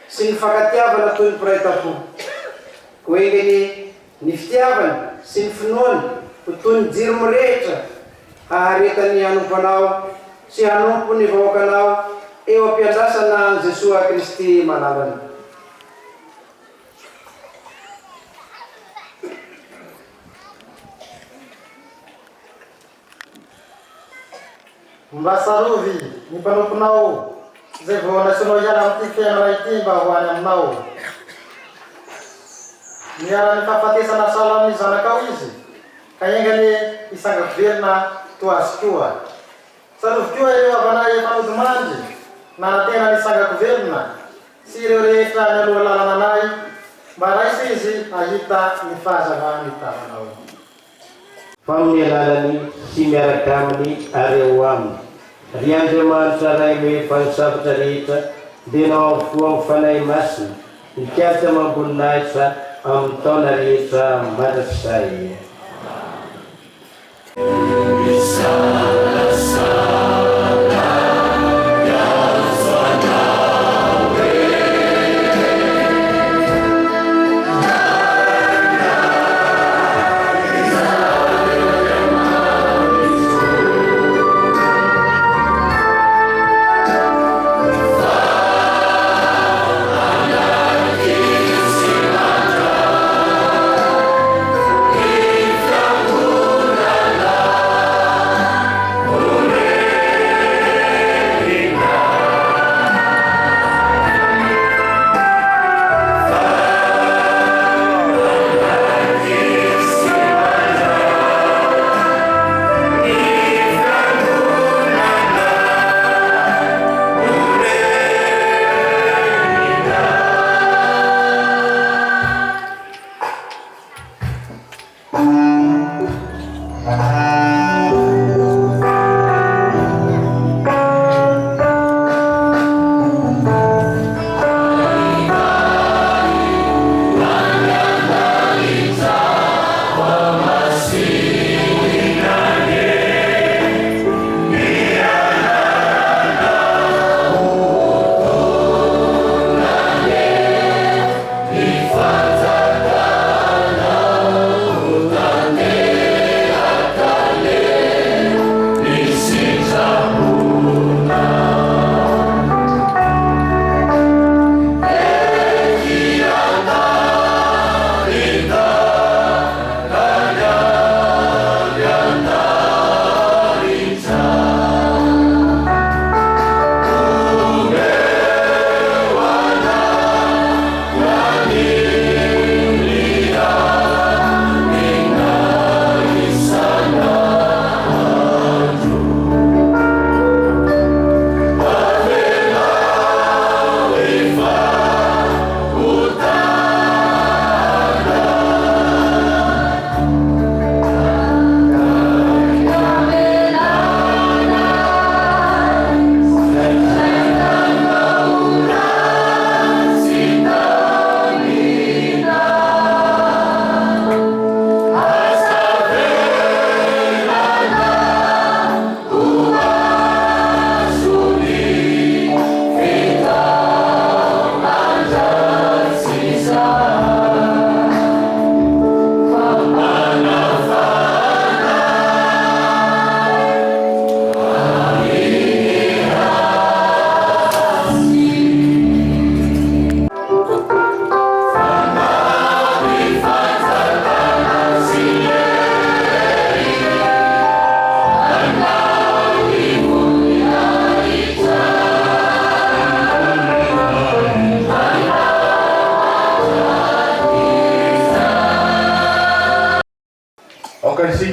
sy ny fankatiavana toy ny mpiray-tampo ko engeny ny fitiavana sy ny finoany ho toy ny jiro mirehitra haharetany hanompanao sy hanompo ny vahoakanao eo ampiandrasana an Jesoa Kristy malalany. Mba sarovy ny mpanomponao zay vao nasionao iala amin'ity fiainana ity mba ho any aminao. Miara-ny fahafatesana sala amin'ny zanakao izy ka engany isangavelona toa azy koa. Sarovy koa ireo avana efanody mandry nanatena ny sangavelona sy ireo rehetra ny aloha lalana anay mba raisy izy ahita ny fahazavany tavanao. Fa amin'ny alalany sy miaraka aminy ary eo aminy ry Andriamanitra ray rehefa nisabatra rehetra dia nao avokoa amin'ny fanahy masina nikiatra mamboninahitra amin'ny taona rehetra mandrakizay.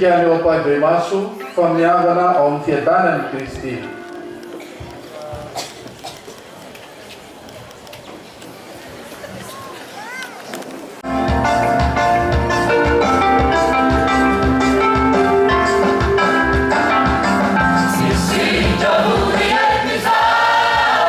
Isika eo Padre Maso famiangana ao amin'ny fiadanany Kristy. Sisi jauh di episode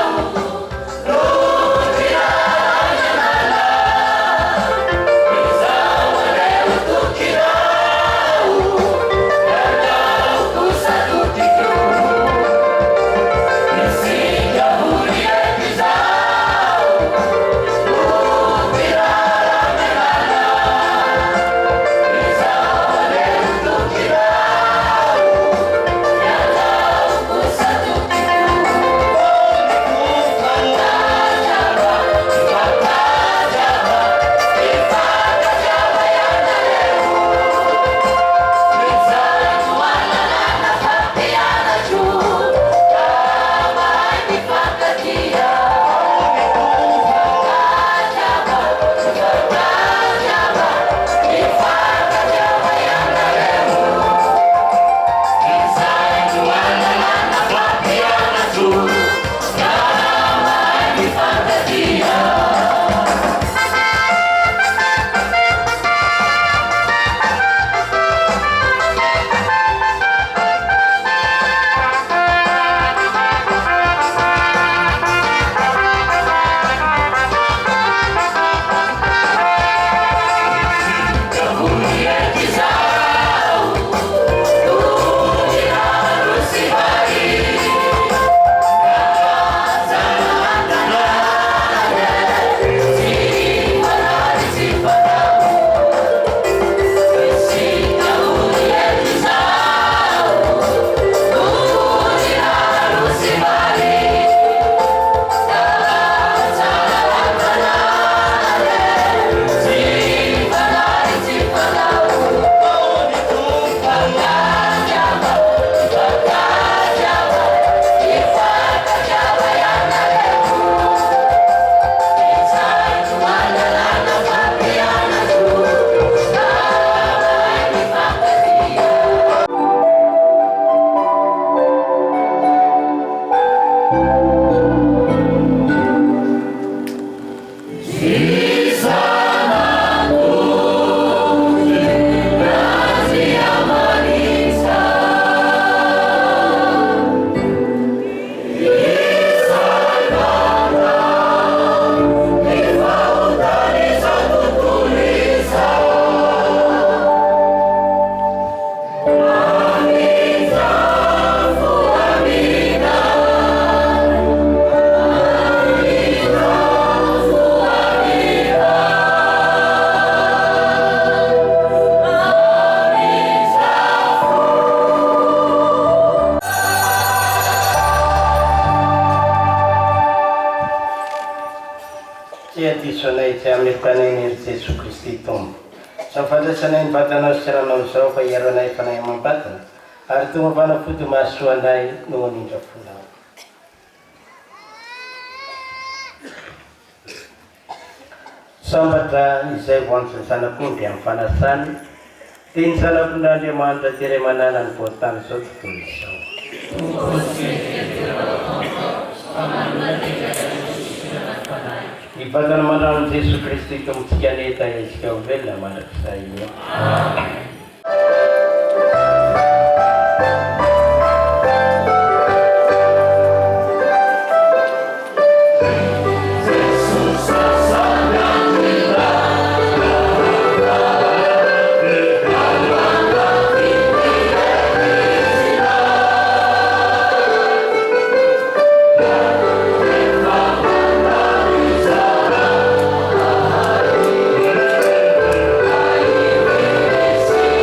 tsy ametanay Jesu Kristy tombo. Safandrasanay ny vatanao sy ranao zao fa iaranay fanay mampatana ary tonga fanafody mahasoanay no anindra fonao. Sambatra izay voanjo ny zanak'ondry amin'ny fanasany dia ny zanak'Andriamanitra tery manana ny voatany zao tontolo izao. Ny vatana mandrano Jesu Kristy tombontsika neta isika ho velona mandrakizay io. Say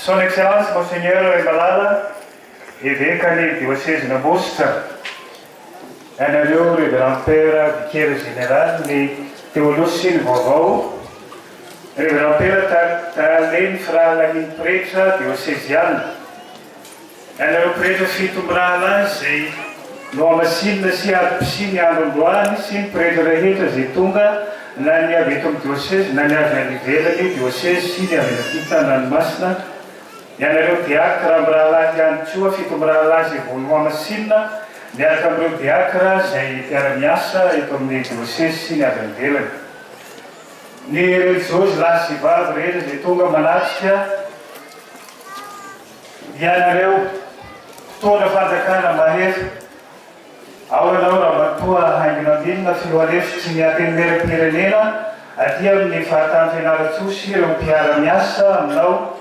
Son Excellence Monseigneur Malala, évêque du diocèse de Boston, ianareo révérend père vicaire général ny théolosy ny vaovao, révérend père Taleny Fralahiny pretra diocésiana, ianareo pretra fitombrana izay no amasinina sy ady-pisiny andro androany sy ny pretra rehetra izay tonga na ny avy eto amin'ny diocèse na ny avy any ivelany diocèse sy ny avy anaty Tanoranomasina. Ianareo diakra amin'ny rahalahy ihany koa fitombrahalahy izay vono amasinina miaraka amin'ireo diakra izay mpiara-miasa eto amin'ny diocèse sy ny avy any ivelany. Ny religiosy lahy sy vavy rehetra izay tonga manatrika ianareo fotoana fanjakana mahery ao ianao raha matoa haingonambinina filoalefitsy ny antenimera-pirenena aty amin'ny fahatany fianaratsosy ireo mpiara-miasa aminao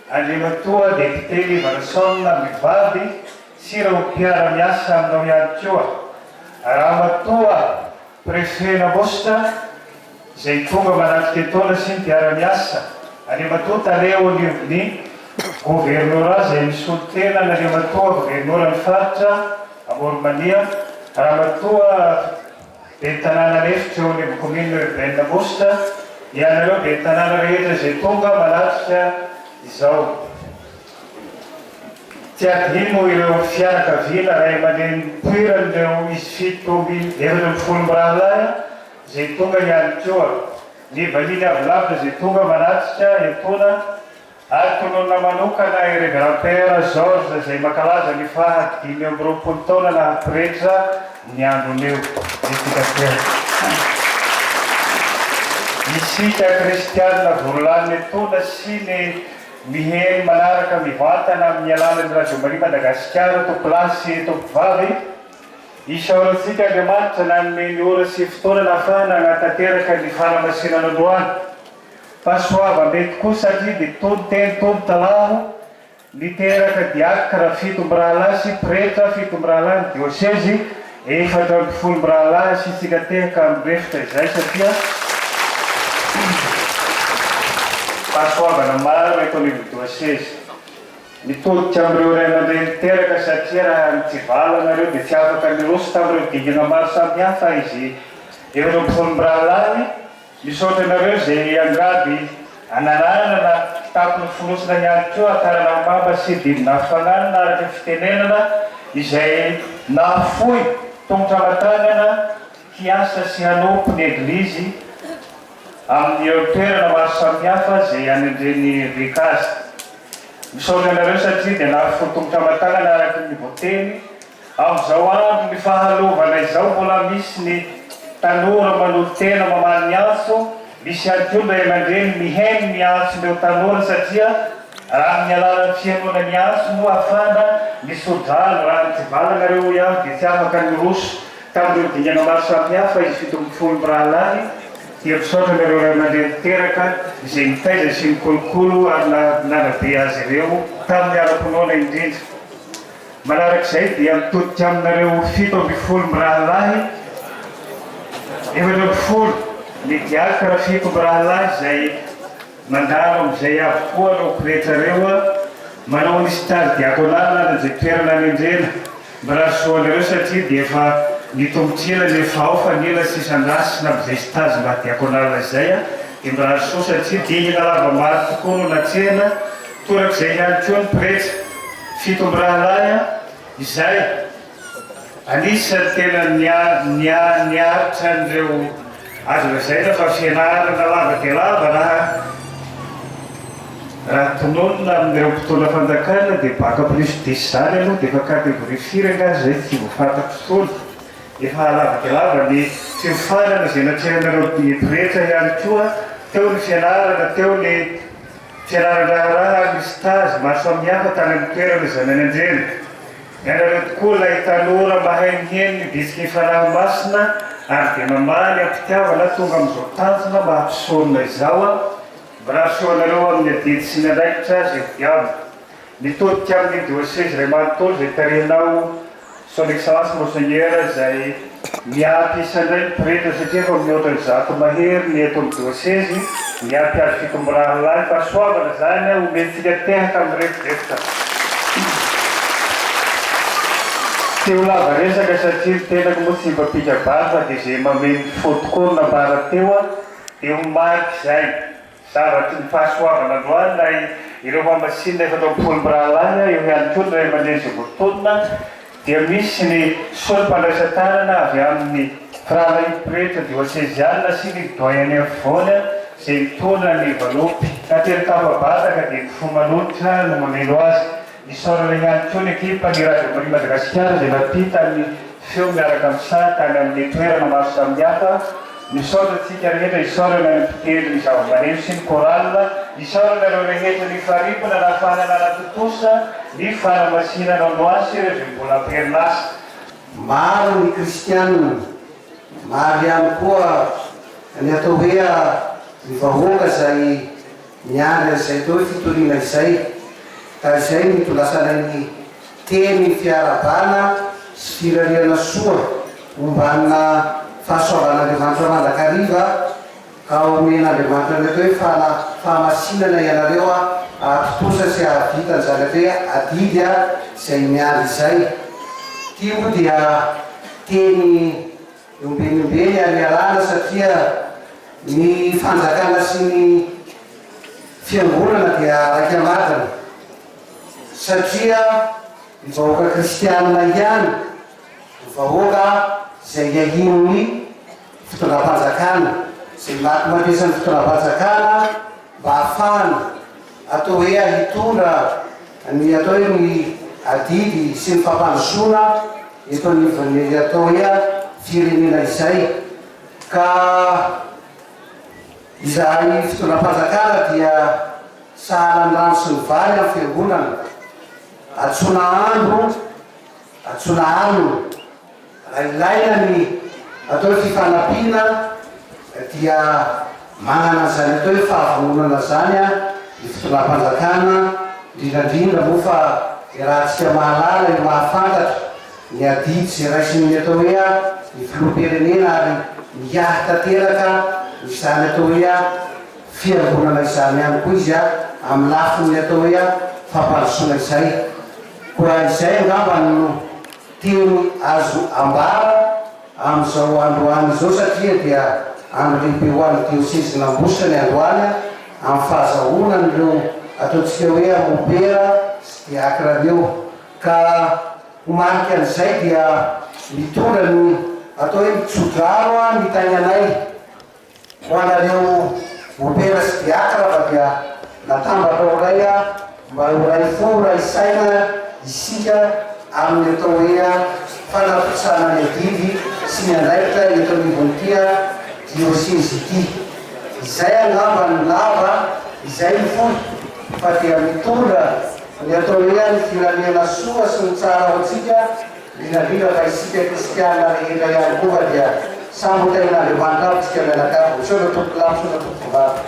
andrimatoa député Livanasona mivady sy ireo mpiara-miasa aminao ihany koa. Raha matoa préfet Nabosta izay tonga manatrika etaona sy ny mpiara-miasa andrimatoa taleo ny gouvernorat izay misy olo-tena andrimatoa gouvernorat ny faritra Amoromania, raha matoa be tanàna efitra eo amin'ny commune urbaine Nabosta, ianareo be tanàna rehetra izay tonga manatrika izao. Tsy adino ireo fianakaviana ray aman-dreny poiran'ireo izy fito efatra amby folo mirahalahy izay tonga ihany koa. Ny vahiny avy lavitra izay tonga manatrika etoana ary tonona manokana i révérend père George izay mankalaza ny fahadimy amby roapolo taona nahapretra ny androneo etikatera. Isika kristianina voalohany etoana sy ny miheny manaraka mivantana amin'ny alalan'ny Radio Maria Madagasikara tompolasy tompivavy isaorantsika Andriamanitra nanome ora sy fotoana nahafahana hanatanteraka ny fanamasinana androany. Fahasoava-mety kosa satria dia tony teny tony talamo niteraka diakra fito mirahalahy sy pretra fito mirahalahy ny diocèse efatra amby folo mirahalahy sy tsika tehaka amin'ny refitra izay satria fahasoavana maro eto amin'ny diocèse. Mitoditra amin'ireo ray aman-dreny teraka satria raha mitsivalanareo dia tsy afaka nirosy tamin'ireo dingana maro samihafa izy efatra amby folo mirahalahy. Misaotra anareo izay angady ananana na tapony fonosina ihany koa akarana mamba sy dimy nahafananana araka fitenenana izay nahafoy tongotra matanana hiasa sy hanompo ny eglizy amin'ny toerana maro samihafa izay anendreny rikazy. Misaotra anareo satria dia nahafoy tongotra matanana araka ny voteny amin'izao andro ny fahalovana izao mbola misy ny tanora manolo tena mamaly ny antso, misy ihany koa ray aman-dreny miheny ny antso ireo tanora satria raha amin'ny alalan'ny fihainoana ny antso no ahafahana misodrano raha mitsivalanareo ihany dia tsy afaka niroso tamin'ireo dingana maro samihafa izy fito amby folo mirahalahy. Dia misaotra anareo ray aman-dreny teraka izay mitaiza sy mikolokolo ary nanabe azy ireo tamin'ny ara-ponoana indrindra. Manarak'izay dia mitodika aminareo fito amby folo mirahalahy efatra amby folo ny diakra fito mirahalahy izay mandalo amin'izay avokoa no pretra reo manao ny stage diakonala nan'izay toerana anendrena. Mba soanareo satria dia efa nitombotsila ny efa ao fa nila sy isandrasina amin'izay stage mba diakonala izay dia mba so satria dingana lava maro tokoa no natsehana torak'izay ihany koa ny pretra fito mirahalahy izay anisany tena niaritra an'ireo azo lazaina fa fianarana lava dia lava raha tononona amin'ireo mpitona fanjakana dia baka plus 10 zany aloha dia efa kategorie firanga zay tsy voafatako tsony. Efa lava dia lava ny fiofanana izay natrehanareo pretra ihany koa teo ny fianarana teo ny fianarana ny stage maro samihafa tany amin'ny toerana izany anendrena. Ianareo tokoa ilay tanora mahay miheny miditsika ny fanahy masina ary dia mamaly ampitiavana tonga amin'izao tanjona mahampisaorina izao. Mba soanareo amin'ny adidy sy ny andraikitra izay diavina. Mitodika amin'ny diocèse ray manontolo izay tarehinao son excellence monseigneur izay miampy isandray ny pretra satria efa mihoatra ny zato mahery ny eto amin'ny diocèse miampy azy fitomborahalahy fahasoavana zany omentsika tehaka ami'rehetra ty ho lava resaka satria tenako moa tsy mpapika-bary fa dia zay mameny fotokorona mbara teo a dia ho mariky zay zavatry ny fahasoavana androany lay ireo famasinina efa atao mpolomborahalahy eo ihany koa ray aman-dreny zay voatonona dia misy ny solom-pandraisan-tanana avy amin'ny fralahipretra dioceziana sy ny doyen avona zay mitondra ny valopy ka tery-tafabataka dia ny fomanotra no mamelo azy nisaorana ihany koa ny ekipa ny radio Maria Madagasikara zay napita ny feo miaraka amin'ny sary tany amin'ny toerana maro samihafa nisaorantsika rehetra isaorana ny mpitely ny zava-maneno sy ny koralina isaorana ireo rehetra ny faripana na fahananana totosa ny fanamasinana androasy ireo zay mbola perinasa maro ny kristianina maro ihany koa ny atao hoe ny vahoaka zay miandry an'izay tao hoe fitoriana izay ka izay mitolasana ny teny fiarabana sy firariana soa mombanina fahasoavan'Andriamanitra mandrakariva ka omen'Andriamanitra ny atao hoe fahamasinana ianareo atotosa sy ahavitany zany atao hoe adidy zay miandry izay tio dia teny ombenombeny amiarana satria ny fanjakana sy ny fiangonana dia raiky amatana satria ny vahoaka kristianina ihany ny vahoaka zay iahinony fitondram-panjakana zay mampiasany fitondram-panjakana mba ahafahana atao hoe hitondra ny atao hoe ny adidy sy ny fampandrosoana eto ny atao hoe firenena izay ka izay fitondram-panjakana dia sahala ny rano sy ny vary amin'ny fiangonana atsona andro atsona ano raha ilaina ny atao hoe fifanampiana dia manana zany atao hoe fahavonana zany ny fitondram-panjakana indrindrandrindra moa fa rahantsika mahalala ny mahafantatra ny adidy zay raisiny atao hoe ny filoham-pirenena ary miahy tanteraka izany atao hoe fiangonana izany ihany koa izy amin'ny lafiny atao hoe fampandrosoana izay koa izay angamba no teny azo ambara amin'izao androany izao satria dia andro lehibe ho an'ny dioseze nambositra ny androany amin'ny fahazahoana n'ireo ataontsika hoe mopera sy diakra reo ka homariky an'izay dia mitondra ny atao hoe mitsodraro ny tainanay ho anareo mopera sy diakra fa dia natambatra oray mba oray fo ray saina isika amin'ny atao hoe fanapitsana ny adidy sy ny andraikitra ny atao nivontia dioseze ity izay angamba ny lava izay ny fo fa dia mitondra ny atao hoe ny firanena soa sy ny tsara ho atsika linalina fa isika kristiana rehetra ihany koa fa dia sambo tain'Andriamanitra aby tsika mianakavy soana tompo lamo soana tompo vavy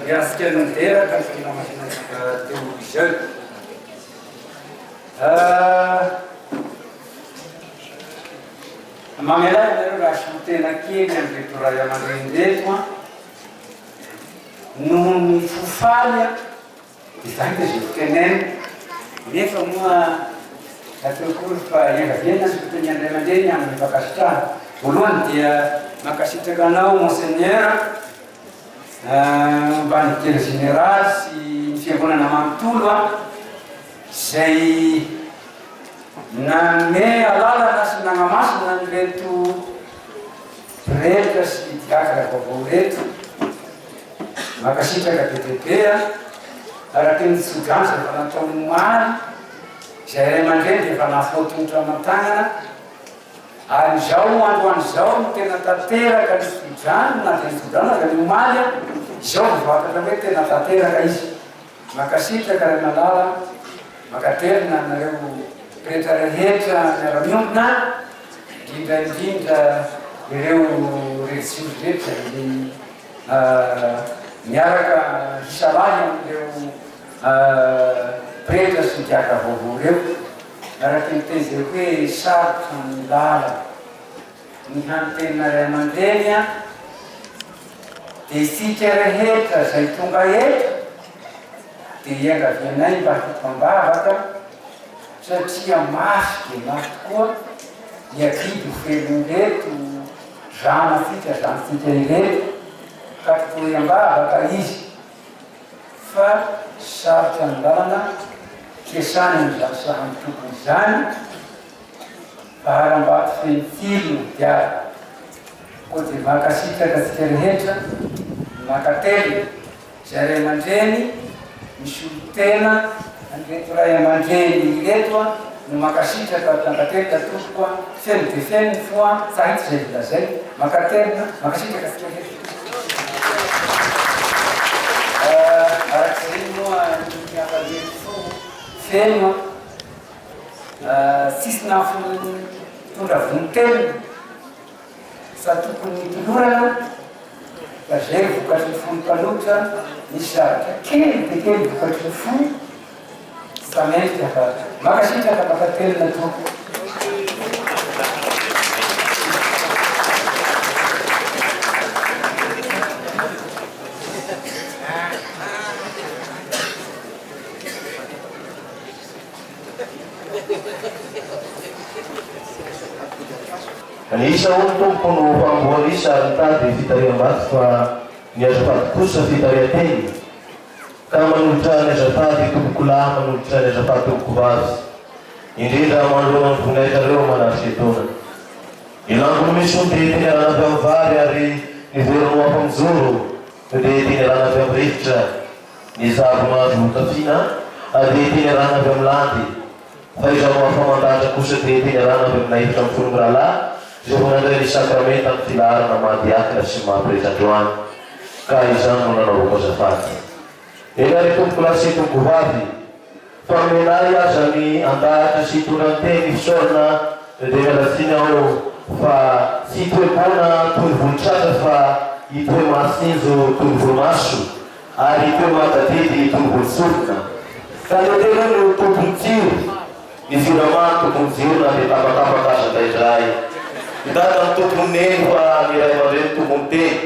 Miasika nanderaka ny finamasinasika teo izay mamelay nareo raha sotena kely am'reto ray aman-dreny noho ny fofaly dia zany dia zay fiteneny nefa moa ateokory fa iangaviana ny foteny andray aman-dreny amin'ny fakasitrahana voalohany dia makasitraka anao monseigneur mbany kely général sy ny fiangonana manontolo zay name alalana sy nagnamasina ny reto prêtre sy diakra vaovao reto makasitraka bebe araky ny tsodransy efa nataony moary zay ray aman-dreny dia efa nafotontra aman-tagnana ary zao androany zao no tena tanteraka ny sodrany na dia ny sodrany ka ny omaly zao mivakatra hoe tena tanteraka izy makasitraka ray malala makaterina nareo rehetra rehetra miara-miompona indrindraindrindra ireo retsiry rehetra ny miaraka hisalahy amin'ireo pretra sy diaka vaovao reo araky ny teny zay hoe sarotra ny lala ny hanotenina ray aman-dreny dia isika rehetra zay tonga eto dia iangavianay mba hitambavaka satria masy dia masy tokoa iakidy felonreto zanasika zanasika ireto ka toyambavaka izy fa sarotra andalana kesany mizasahany tokony izany faharambato fenitilo diary koa dia makasitraka atsika rehetra makatelo zay ray aman-dreny misy olo tena andreto ray aman-dreny ireto no makasitraka makatelo tatokoa feno dia feno foa sahitsy zay vilazay makatelo makasitraka atsika rehetra arak'izay moa miakalely fo feno sisy nafo tondra vonitelo sa tokony tolorana da zay vokatry ny fono-palotra misy zavatra kely dia kely vokatry ny fo sa mety fa makasitraka makatelona toko Isa olo tompony famboarisa ary tady fitariam-bato fa ny azafady kosa fitarian-teny ka manolotra ny azafady tompoko lahy manolotra ny azafady tompoko vazy indrindra manoloana ny vonaikareo manaritsy etona ilangony misy ony dia teny arana avy amin'ny vary ary niverino ampamijoro dia teny arana avy amin'ny rivotra ny zavonazo kafiana dia teny arana avy amin'ny landy fa iza moafamandatra kosa dia teny arana avy amin'ny nahivitra amin'ny fonon'ny rahalahy zay vonandray ny sakramenta amin'ny filaharana mahadiakina sy mahampiretan-droany ka izany no nanaovako azafady eny ary tompoko lahy sy tompoko vavy fa menay aza ny andahatra sy tonanteny fisaorana dia mialatsiny aho fa tsy toe-bona toy vonintsatra fa itoe masinjo toy volomaso ary itoe matadidy toy volontsofina ka letena no tompony jiro ny firamany tompony jiro na dia tapatapaka aza ndairay idata ny tompony neny fa niray aman-dreny tompony teny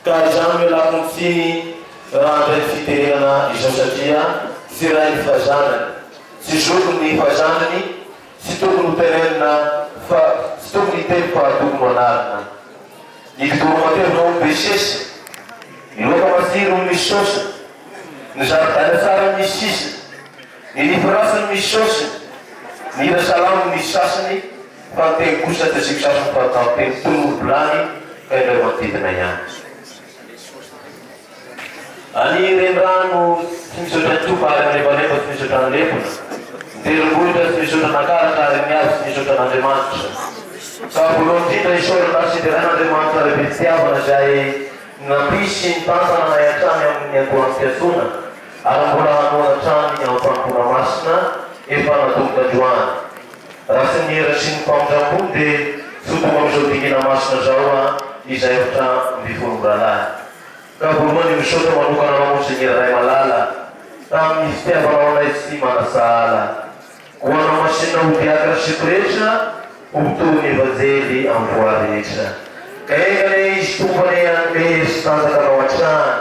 ka izany mialako ny tsiny raha andray ny fitenenana izao satria tsy ray ny fahazanany tsy zokony ny fahazanany tsy tokony hotenenina fa tsy tokony hiteny fa tokony anarina ny kitoro matevina ombe sesa ny loka masiro misy sosa ny zaridana tsara misy sisa ny nifirasany misy sosa ny ira salamo misy sasany fa ny teny kosa ty asiko sasany fa atao teny tomolobolany ka indray manodidina ihany ani renirano tsy misaotra ny topa ary amrebarefa tsy misaotra ny lepona niterombohitra tsy misaotra nakaraka ary miazy tsy misaotra n'Andriamanitra ka voalohany indrindra isaorana sy teran'Andriamanitra ary be fitiavana zay nampisy ny tantana nay an-trany amin'ny andohan'ny fiatsona ary mbola hanoana trany amin'ny fampona masina efa natomboka androany raha sy nihera sy ny mpamondram-bony dia sotomba amin'izao dingina masina zao izay ohatra mbifono rahalahy ka voalohany misaotra manokana mamonsenyera ray malala tamin'ny fitiavanao anay tsy manasahala hoana masina hodiakra sikorehitra homitoy ny evanjely amin'ny voa rehetra ka engane izy tompany anome sy tanjakanao an-trany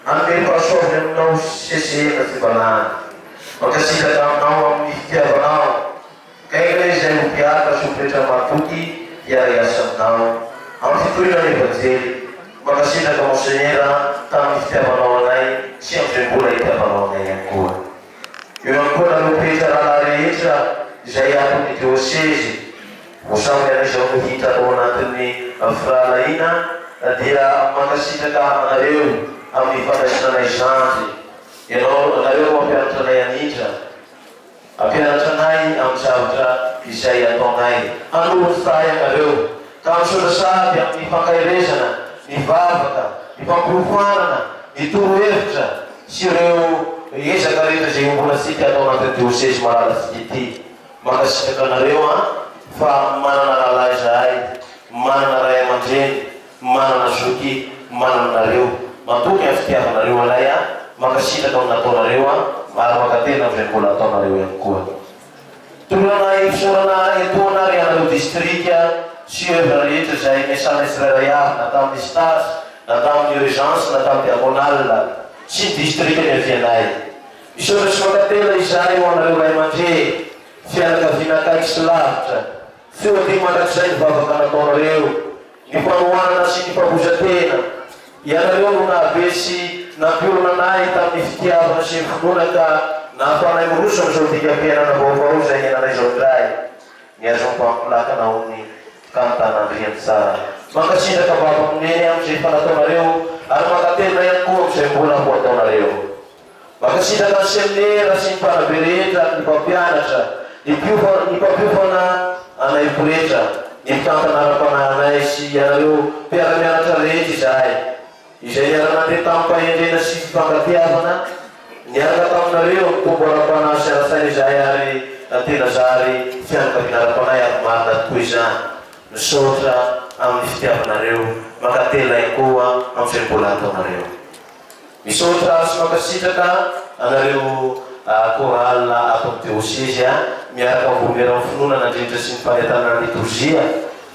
anome fahasoavany aminao sesena sy balany mankasitraka aminao amin'ny fitiavanao ka engane izay hodiakra sokorehetra matoky hiary asa aminao amin'ny fitohina ny evanjely makasitraka monsenyera tamin'ny fitiavanao anay sy amin'izay mbola hitiavanao anay ihany koa eo ihany koa nalopetra rahalahy rehetra izay atony dioseze vosamby an'izao mihitra ao anatin'ny firahalaina dia makasitraka anareo amin'ny fandraisana anay zandy anareo mampianatra anay anitra ampianatra anay amin'ny zavatra izay ataonay anohony say anareo ka misaotra saby amin'ny fankairezana ny vavaka ny fampiofanana ny torohevitra sy ireo ezaka rehetra zay mbola tsika atao anatin'ny dioseze malala tsika ity makasitraka anareo fa manana rahalahy zahay manana ray aman-dreny manana zoky manana nareo matoky amin'ny fitiavanareo alay makasitraka amin'ny nataonareo ary makatena amin'izay mbola ataonareo ihany koa tolana ifisorana etona ry anareo distrika sy evra rehetra zay miasana tsirairay avy na tamin'ny stasy na tamin'ny urgence na tamin'ny diagonale sy ny district ny avianay. Misoratry makatela izay ho anareo ray aman-dreny fianakaviana akaiky sy lavitra. Fioty mandrakizay ny vavaka nataonareo, ny mpanohanana sy ny mpabozatena. Ianareo no nahabesy nampiorona anay tamin'ny fitiavana sy ny finoana ka nahafanay moroso am'izao dikam-piainana vaovao zay iananay zao ndray. Niazo mpampilaka naony kantanandriany tsara. Mankasindraka vava amineny am'izay fanataonareo ary makatelina ihany koa am'izay mbola ho ataonareo. Mankasindraka ny seminera sy ny mpanabe rehetra, ny mpampianatra, ny mpampiofana anay poretra, ny mpitantana ara-pananay sy ianareo mpiara-mianatra rehetra izahay. Izay niara-nandeha tamin'ny fahendrena sy fifangatiavana, niaraka taminareo mitombo ara-panahy sy ara-saina izahay ary tena zary fianakaviana ara-panay ary marina tokoa izany. Misaotra amin'ny fitiavanareo, makatela ihany koa am'izay mbola ataonareo. Misaotra sy mankasitraka anareo chorale ato amin'ny diocèse miaraka ambomera amin'ny finoana nandrindra sy ny fanentanana liturgia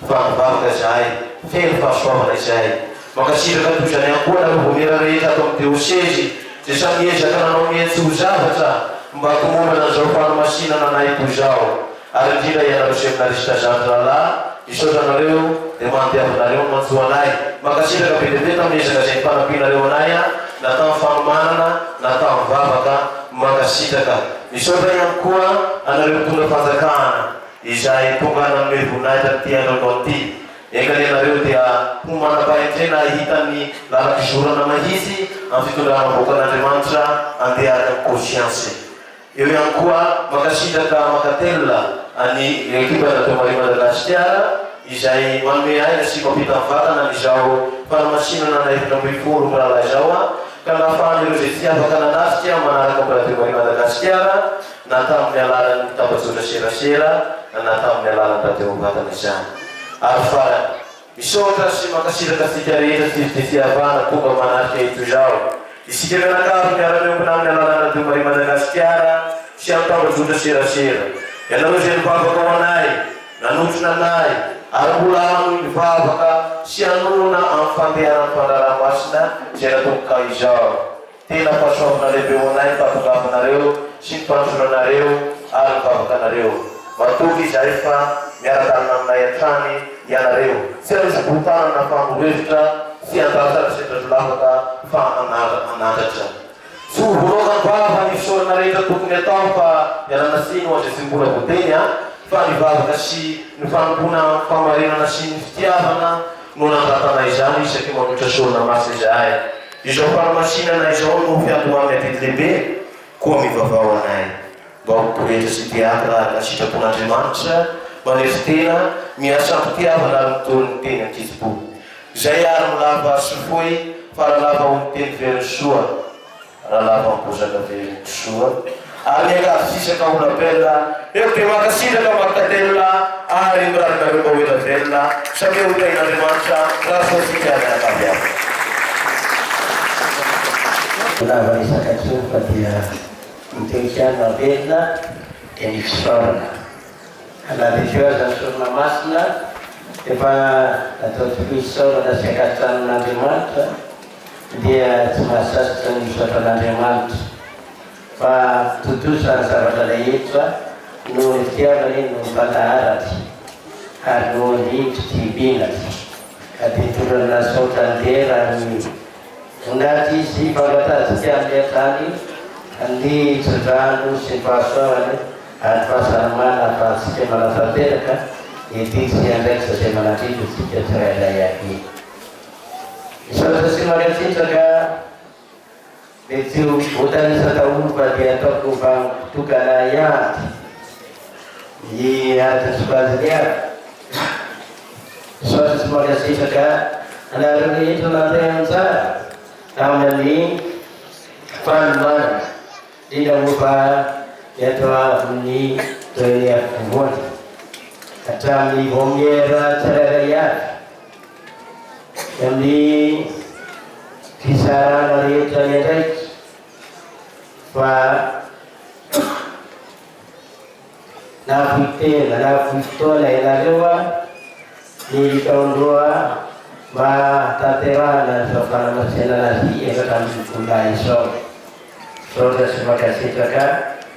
fa mivavaka izahay feno fahasoavana izay. Mankasitraka toy izany ihany koa anareo mbomera rehetra ato amin'ny diocèse zay samy ezaka nanao mihentsy ho zavatra mba hakomonana an'izao fanamasinana anay toy izao. Ary indrindra ianareo seminarista Jean-Lala, misaotra anareo dia mandiavinareo mantso anay. Mankasitraka be dia be tamin'ny ezaka izay fanampianareo anay na tamin'ny fanomanana na tamin'ny vavaka. Mankasitraka misaotra ihany koa anareo mpitondra fanjakana izay tonga nanome voninahitra ty androandro ty. Enganenareo dia ho manam-pahentrena hitany lalakizorana mahitsy amin'ny fitondrana bokan'Andriamanitra andeha araka ny conscience. Eo ihany koa mankasitraka makatelina any ekipa natao Maria Madagasikara izay manome aina sy mampita ny vatana n'izao fanamasinana na efatra ambin'ny folo mirahalahy izao ka nahafahan'ireo zay tsy afaka nanafika manaraka Amperateur Maria Madagasikara na tamin'ny alalan'ny tambajotra serasera na tamin'ny alalan'ny tateo vatana izany. Ary farany misaotra sy mankasitraka tsika rehetra sy fitiavana tonga manarika eto izao. Isika mianakavy miara-miompina amin'ny alalan'ny Rateo Maria Madagasikara sy amin'ny tambajotra serasera. Ianareo zay nivavaka ao anay, nanotrona anay, ary mbola hanoy mivavaka sy hanona amin'ny fandehanan'ny fandraramasina zay natomboka izao. Tena fahasoavana lehibe ho anay ny fahatokavanareo sy ny fanotronanareo ary mivavakanareo. Matoky izahay fa miara-dalina aminay an-trany ianareo. Tsy raha botana na famorevitra sy andrasara setra lavaka fa anandratra. Tsy ho vonoaka ny vava ny fisaorana rehetra tokony atao fa ialana siny ho azay tsy mbola voateny fa nivavaka sy ny fanompona famarinana sy ny fitiavana no nangatana izany isaky manotra sorona masina izahay. Izao fanamasinana izao no fianto amin'ny atety lehibe koa mivavao anay mba ho poretra sy teatra ary nasitrapon'Andriamanitra manery tena miasa mpitiavana ary mitolo ny teny ankizipo. Izay ary milava sy foy fa rahalava ho ny teny veriny soa, rahalava mibozaka veriny soa ary miankafisaka olona eo dia mankasitraka makatelina ary mirarinareo mba hoela velona satria ho tain'Andriamanitra raha soasika miakavy azy. Lava isaka tsofa dia mitehitrana velona dia ny fisaorana. Analyseoza ny sorona masina efa atao tokoy fisaorana sy ankatran'Andriamanitra dia tsy mahasasitra ny misaotran'Andriamanitra fa totosany zavatra rehetra no ny fitiavana iny no mpandaharatra ary no nindry tibinatra ka dia tolana saotra ndera ny voninahitra izy fangatazika amin'ny an-trany ny tsodrano sy ny fahasoavana ary fahasalamana ahafahantsika manatanteraka editsy andraiky zay manandrindro tsika tsirairay ahy. Misaotra sy mariatsitsaka dia tsy voatanisaka ova dia ataoko vampitokana iady ny adiny sokajiny aby. Misaotra sy mariatsitsaka anareo rehetra nandeha antsara amin'ny fanomana indrindra moa eto amin'ny toerany afovoany hatramin'ny vomiera tsirairay avy amin'ny fisarana rehetra ny andraiky fa nafoitena nafoitoana ianareo ny taondroa Taterana zao fanamasenana azy efatra amin'ny vola izao. Saotra sy makasitraka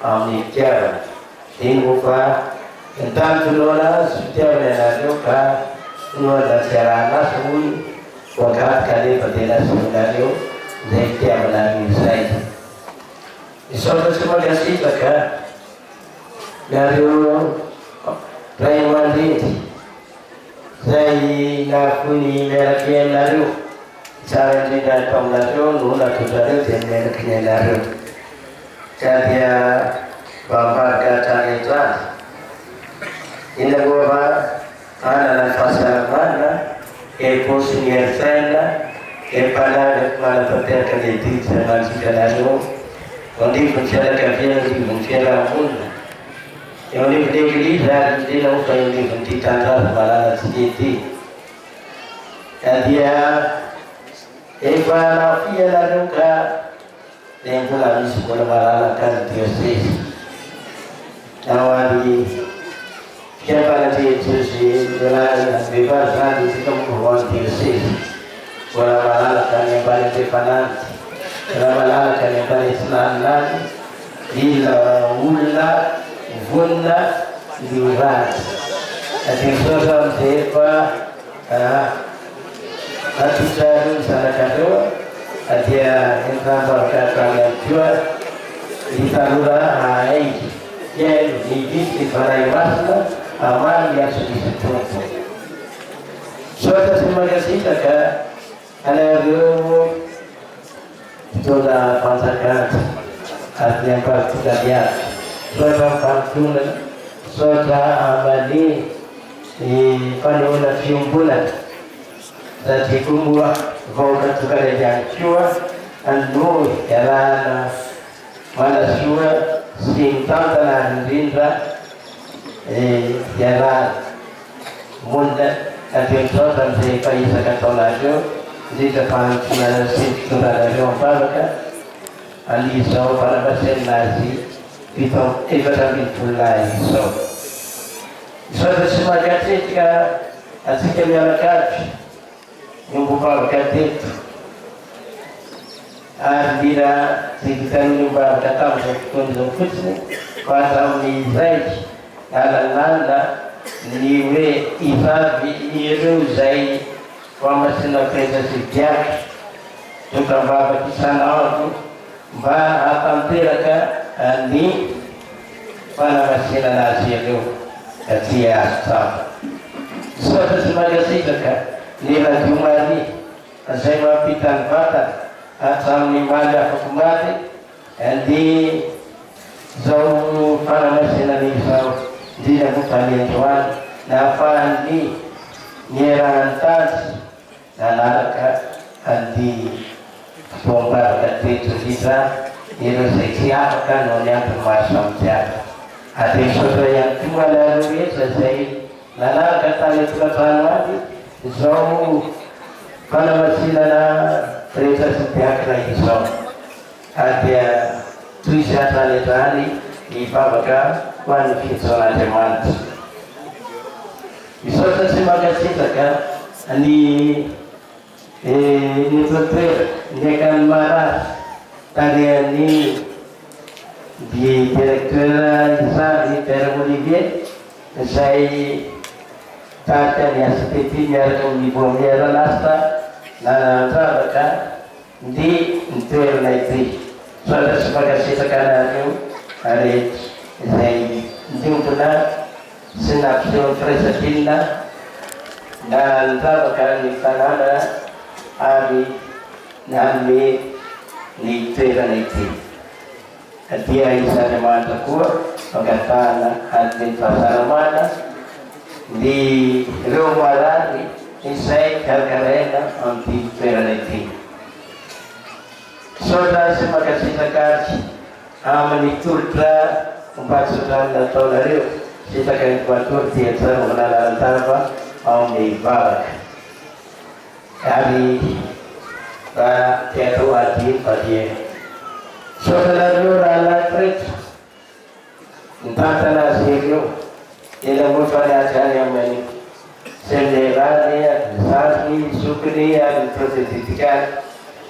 amin'ny fitiavana. Iny moa ny tanjona azy fitiavana ianareo ka noana tsy arahana azy hoy voagaty kanefa tena sinareo izay fitiavana izay. Saotra sy makasitraka nareo ray aman-dreny zay nafony miaraky ianareo tsara indrindra ataonareo no natotrareo dia miaraky ny anareo ka dia mba mbaraka hatrany hatrany ina moa anana ny fahasalamana posy ny hersaina mpanaga manatanteraka ny edity zamansika anareo andrivony fianakaviana andrivony fiarahamonina eo anivony eglizy ary indrena moa fa eo anivony ty tandrazo malala tsy ety ka dia efa nafia nareo ka dia mbola misy mbola malala kazy diosesy nao ary fiampanatrehetrezy vehivavy zany isika movoany diosesy mbola malalaka ny ambany trefananty mbola malalaka ny ambany sinaninazy ila olona vonina liorany atinsosa amizay fa atotrareo zanakareo dia entambarakatrany amikoa hitanora aiky iaino nivity ny varay masina amany miaso misy tompo. Sotra sy makasitraka anareo fotoana fanjakana ary ny amparitokaliaka sotra mipanotonana sotra ambany fanehoana fiombolana satria koa moa vahoaka tokana ihany koa anohy iarahana manasoa sy mitantana indrindra iarahana monina ateo-tsotra amizay fahisaka ataonareo indrindra fahantonana sy fitondanareo ampavaka an'izao fanamasenazy efatra ambin'ny volona izao. Sotra sy makatretika atsika mianakavy nyombovavaka teto ary ndira zivitan'ombavaka tamin'izao fotoana izao fotsiny fa atamin'izay alanana ny hoe ivavy ireo izay famasina presa sy viaka dokam-bavaka isanandro mba hatanteraka ny fanamasinana azy ireo aty azo tsapa. Sotra sy makasitraka ny radiomary izay mampita ny vatana hatramin'ny maly afaka maty ny zao fanamasinana izao indrindra moa fa ny androany na ahafahany niarahany tany nanaraka ny fotoam-bavaka teto indrindra ireo zay tsy afaka no ny antony maro samijiaby. Ade sotra ihany koa anareo rehetra zay nanaraka tany etokatrano aby izao fanamasinana rehetra sy biakina izao dia toisy hatrany hatrany hivavaka ho an'ny fihitsoan'Andriamanitra. Misaotra sy makasitraka ny totoera ndraika ny marary tarehan'ny directeur izany Père Olivier izay tarika ny ACTP miaraka amin'ny voamiera lasta nanandravaka ny toerana ity. Sotra sy makasitraka anareo rehetra izay ndiompona sy nampiseho ny firaisan-kinina nanandravaka ny tanàna ary nanome ny toerana ity. Dia Andriamanitra koa magatahana amin'ny fahasalamana ny ireo marary izay karakaraina amin'ny toerana ity. Sotra sy makasitraka azy amin'ny tolotra mpatsotrany nataonareo sitraka ny mpatory dia tsara mananarantava ao amin'ny vavaka ary raha tiatao adiny vadiena. Sotra nareo raha anaky rehetra mitantana azy ireo ena moa fa niatrany amin'ny Senerani, Sani, Sukri, and Protestikan,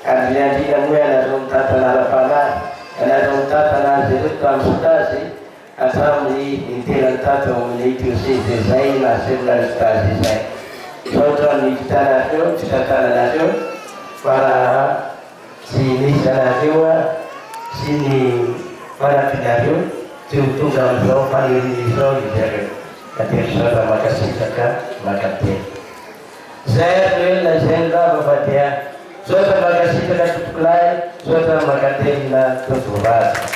and Yantina Muela, Tatana Pana, and I don't Tatana, the Rutam Stasi, and family in Tirantato need to see design as several stars design. Soto Nitana, Tatana, para sini Sanajua, sini para Pinario, Tuntungan Flow, Pani Flow, Katir Sota Makasih Saka, Makati. Saya bela Zendra Bapatia, Sota Makasih Saka Tukulai, Sota Makati na Tuturat.